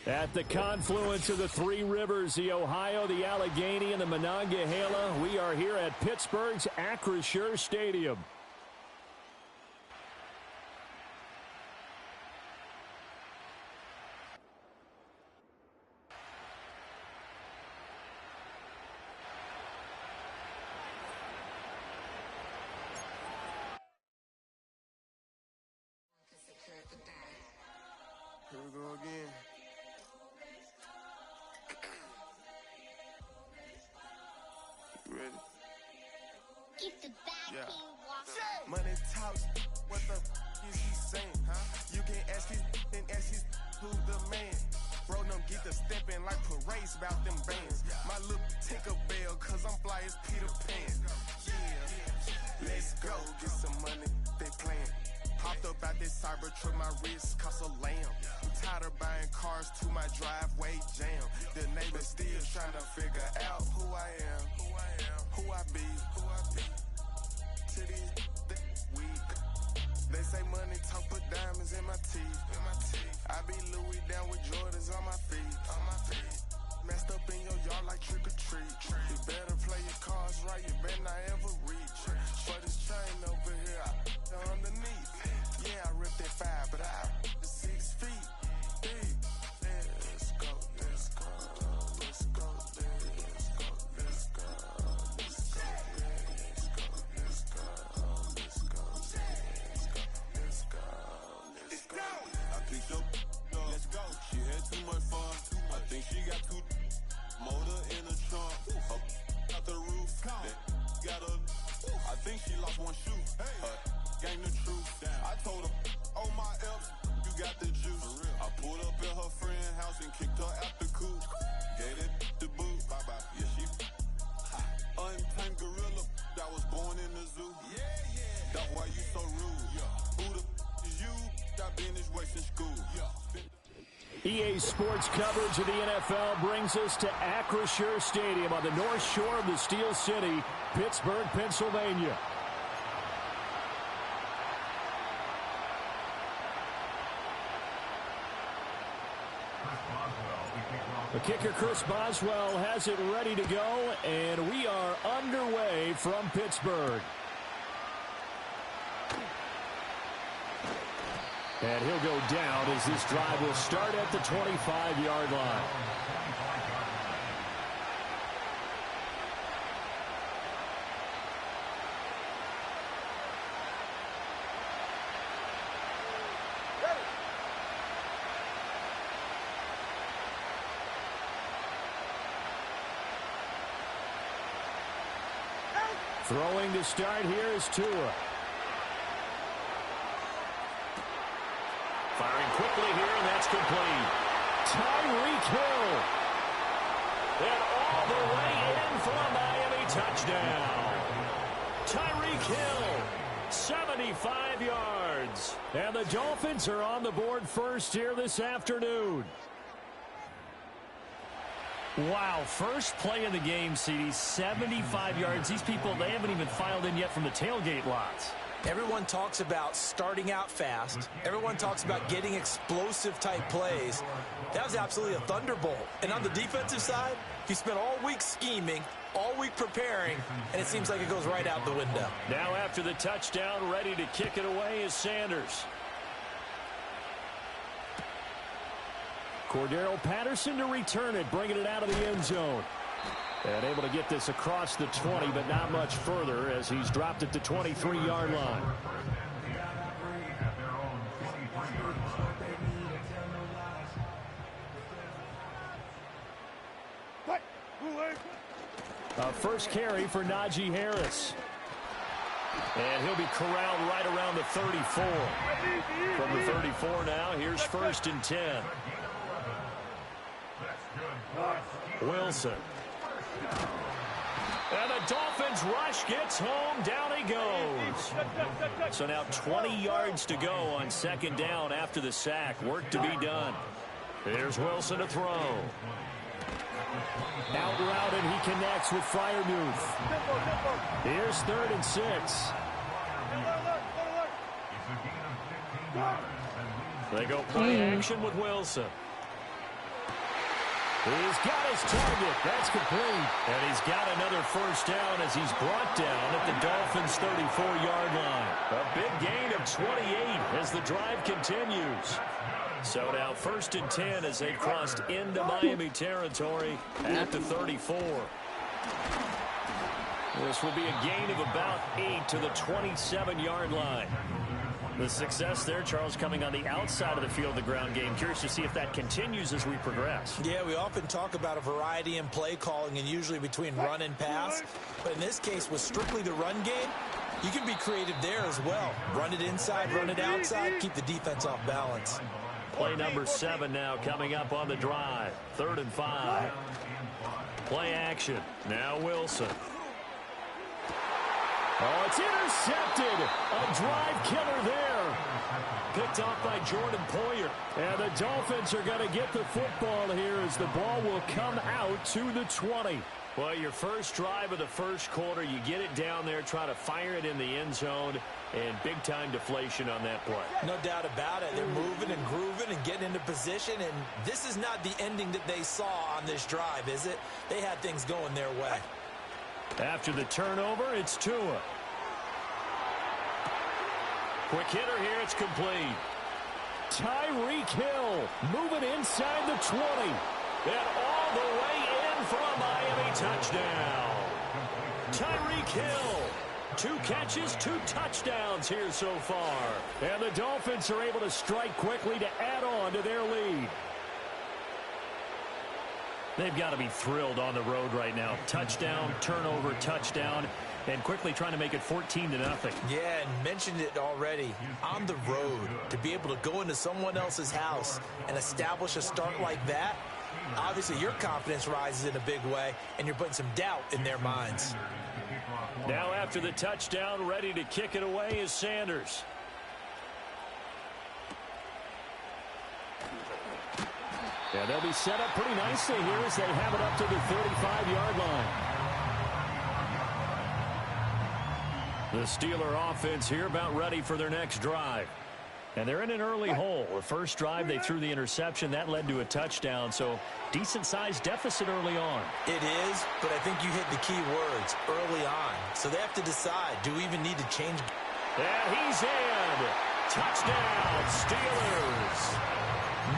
At the confluence of the three rivers, the Ohio, the Allegheny, and the Monongahela, we are here at Pittsburgh's Acrisure Stadium. Here we go again. You ready? Keep the back Money talks. What the is he saying? Huh? You can ask his and ask his who's the man. Bro, them get the stepping like parades about them bands. My little Tinkerbell, cause I'm fly as Peter Pan. Yeah, let's go get some money. They playing. Hopped up out this cyber truck, my wrist cost a lamb. I'm tired of buying cars to my driveway jam. The neighbors still trying to figure out who I am, who I be. To these weak. They say money talk, put diamonds in my teeth. I be Louis down with Jordans on my feet. Messed up in your yard like trick or treat. You better play your cards right, you better not ever reach. For this chain over here, I underneath. Yeah, I ripped that 5, but I 6 feet deep. Let's go, let's go, let's go, let's go, let's go, let's go, let's go, let's go, let's go, let's go, let's go. I picked up, let's go. She had too much fun. I think she got too. Motor in the trunk, up out the roof. Got a, I think she lost one shoe. Gang the truth. I told her, oh my F's, you got the juice. I pulled up at her friend's house and kicked her out the coop. Gave it the boot. Bye bye. Yeah, she untamed gorilla that was born in the zoo. Yeah, yeah. That's why you so rude. Yeah. Who the is you? That been this way since school. Yeah. EA Sports coverage of the NFL brings us to Acrisure Stadium on the north shore of the Steel City, Pittsburgh, Pennsylvania. The kicker, Chris Boswell, has it ready to go, and we are underway from Pittsburgh. And he'll go down as this drive will start at the 25-yard line. Throwing to start here is Tua. Firing quickly here, and that's complete. Tyreek Hill. And all the way in for a Miami touchdown. Tyreek Hill, 75 yards. And the Dolphins are on the board first here this afternoon. Wow, first play in the game, CD, 75 yards. These people, they haven't even filed in yet from the tailgate lots. Everyone talks about starting out fast. Everyone talks about getting explosive-type plays. That was absolutely a thunderbolt. And on the defensive side, he spent all week scheming, all week preparing, and it seems like it goes right out the window. Now after the touchdown, ready to kick it away is Sanders. Cordero Patterson to return it, bringing it out of the end zone. And able to get this across the 20, but not much further as he's dropped it to 23-yard line. A first carry for Najee Harris. And he'll be corralled right around the 34. From the 34 now, here's 1st and 10. Wilson. And the Dolphins rush gets home. Down he goes. So now 20 yards to go on 2nd down after the sack. Work to be done. Here's Wilson to throw. Out route, and he connects with Freiermuth. Here's 3rd and 6. They go play action with Wilson. He's got his target. That's complete. And he's got another first down as he's brought down at the Dolphins' 34-yard line. A big gain of 28 as the drive continues. So now 1st and 10 as they've crossed into Miami territory at the 34. This will be a gain of about 8 to the 27-yard line. The success there, Charles, coming on the outside of the field, the ground game. Curious to see if that continues as we progress. Yeah, we often talk about a variety in play calling and usually between run and pass. But in this case, with strictly the run game, you can be creative there as well. Run it inside, run it outside, keep the defense off balance. Play number 7 now coming up on the drive. 3rd and 5. Play action. Now Wilson. Oh, it's intercepted. A drive killer there. Picked off by Jordan Poyer. And the Dolphins are going to get the football here as the ball will come out to the 20. Well, your first drive of the first quarter, you get it down there, try to fire it in the end zone, and big-time deflation on that play. No doubt about it. They're moving and grooving and getting into position, and this is not the ending that they saw on this drive, is it? They had things going their way. After the turnover, it's Tua. Quick hitter here, it's complete. Tyreek Hill moving inside the 20. And all the way in for a Miami touchdown. Tyreek Hill. 2 catches, 2 touchdowns here so far. And the Dolphins are able to strike quickly to add on to their lead. They've got to be thrilled on the road right now. Touchdown, turnover, touchdown, and quickly trying to make it 14-0. Yeah, and mentioned it already. On the road, to be able to go into someone else's house and establish a start like that, obviously your confidence rises in a big way, and you're putting some doubt in their minds. Now after the touchdown, ready to kick it away is Sanders. And they'll be set up pretty nicely here as they have it up to the 35-yard line. The Steeler offense here about ready for their next drive. And they're in an early hole. The first drive, they threw the interception. That led to a touchdown, so decent-sized deficit early on. It is, but I think you hit the key words, early on. So they have to decide, do we even need to change? And he's in. Touchdown, Steelers.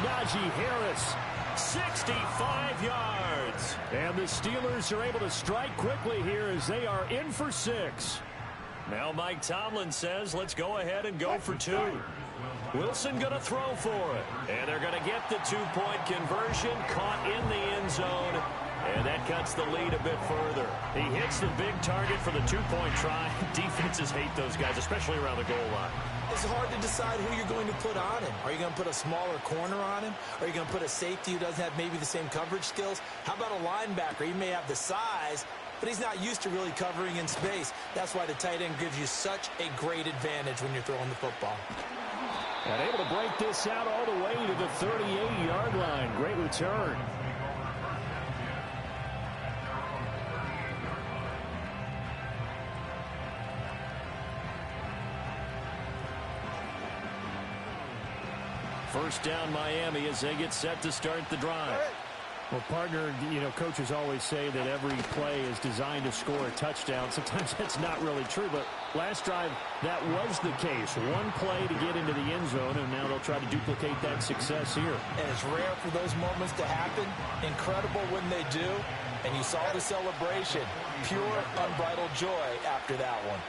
Najee Harris, 65 yards. And the Steelers are able to strike quickly here as they are in for 6. Now Mike Tomlin says, let's go ahead and go for 2. Wilson going to throw for it. And they're going to get the 2-point conversion, caught in the end zone. And that cuts the lead a bit further. He hits the big target for the 2-point try. Defenses hate those guys, especially around the goal line. It's hard to decide who you're going to put on him. Are you going to put a smaller corner on him? Are you going to put a safety who doesn't have maybe the same coverage skills? How about a linebacker? He may have the size, but he's not used to really covering in space. That's why the tight end gives you such a great advantage when you're throwing the football. And able to break this out all the way to the 38-yard line. Great return. First down, Miami, as they get set to start the drive. Well, partner, you know, coaches always say that every play is designed to score a touchdown. Sometimes that's not really true, but last drive, that was the case. One play to get into the end zone, and now they'll try to duplicate that success here. And it's rare for those moments to happen. Incredible when they do. And you saw the celebration. Pure, unbridled joy after that one.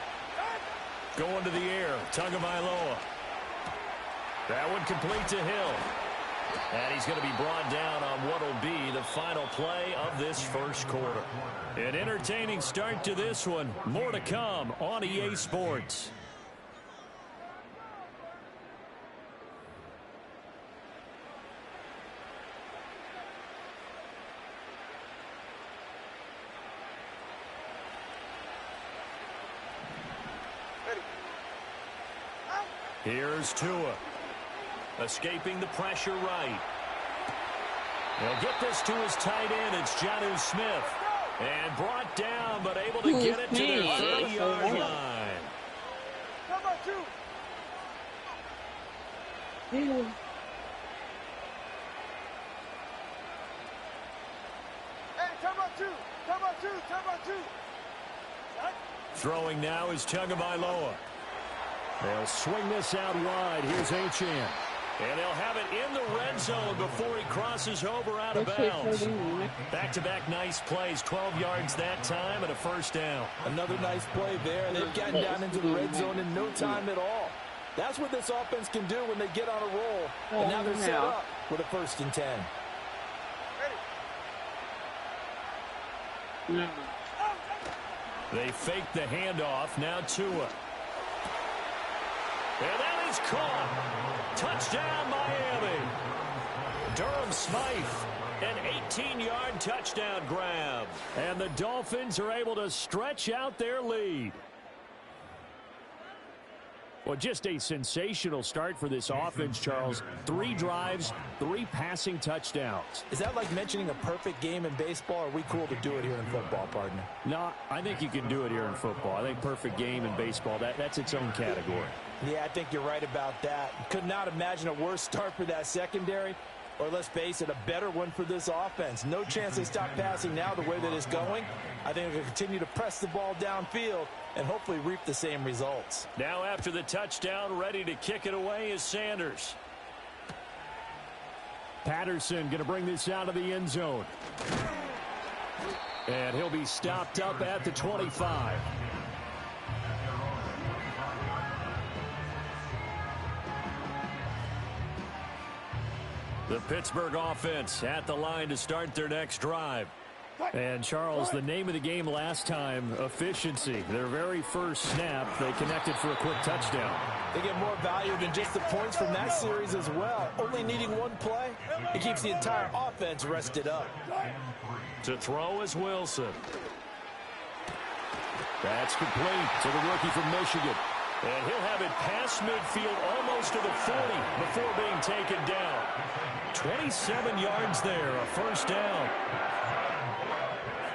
Going to the air, Tagovailoa. That one complete to Hill. And he's going to be brought down on what will be the final play of this first quarter. An entertaining start to this one. More to come on EA Sports. Here's Tua. Escaping the pressure right. He'll get this to his tight end. It's Jonnu Smith. And brought down, but able to get it to their 30-yard line. Come on, 2. Hey, come on, 2. Come on, 2. Come on, 2. Throwing now is Tagovailoa. They'll swing this out wide. Here's Achane. And they'll have it in the red zone before he crosses over out of bounds. Back-to-back nice plays. 12 yards that time and a first down. Another nice play there. They've gotten down into the red zone in no time at all. That's what this offense can do when they get on a roll. And now they're set up with a 1st and 10. They fake the handoff. Now Tua. And that is caught. Touchdown, Miami. Durham Smythe, an 18-yard touchdown grab. And the Dolphins are able to stretch out their lead. Well, just a sensational start for this offense, Charles. 3 drives, 3 passing touchdowns. Is that like mentioning a perfect game in baseball, or are we cool to do it here in football, partner? No, I think you can do it here in football. I think perfect game in baseball, that's its own category. Yeah, I think you're right about that. Could not imagine a worse start for that secondary, or let's face it, a better one for this offense. No chance they stop passing now the way that it's going. I think they'll continue to press the ball downfield and hopefully reap the same results. Now after the touchdown, ready to kick it away is Sanders. Patterson going to bring this out of the end zone. And he'll be stopped up at the 25. The Pittsburgh offense at the line to start their next drive. And, Charles, the name of the game last time, efficiency. Their very first snap, they connected for a quick touchdown. They get more value than just the points from that series as well. Only needing one play, it keeps the entire offense rested up. To throw is Wilson. That's complete to the rookie from Michigan. And he'll have it past midfield almost to the 40 before being taken down. 27 yards there, a first down.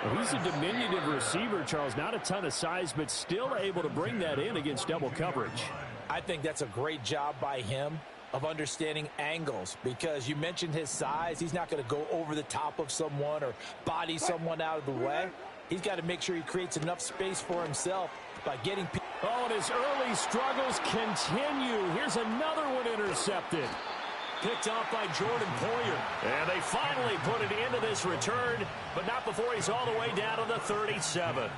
Well, he's a diminutive receiver, Charles. Not a ton of size, but still able to bring that in against double coverage. I think that's a great job by him of understanding angles, because you mentioned his size. He's not going to go over the top of someone or body someone out of the way. He's got to make sure he creates enough space for himself by getting people. Oh, and his early struggles continue. Here's another one intercepted. Picked off by Jordan Poyer. And they finally put it into this return, but not before he's all the way down to the 37.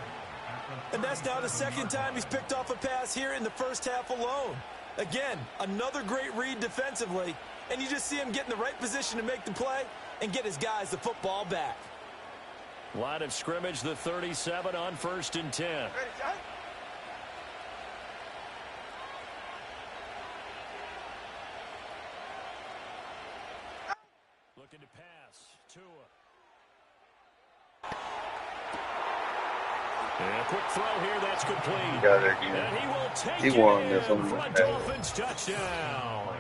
And that's now the second time he's picked off a pass here in the first half alone. Again, another great read defensively, and you just see him get in the right position to make the play and get his guys the football back. Line of scrimmage, the 37 on 1st and 10. Ready, John? Looking to pass. Tua. And a quick throw here, that's complete. Got it again. And he will take He it won in this one. for a Dolphins touchdown.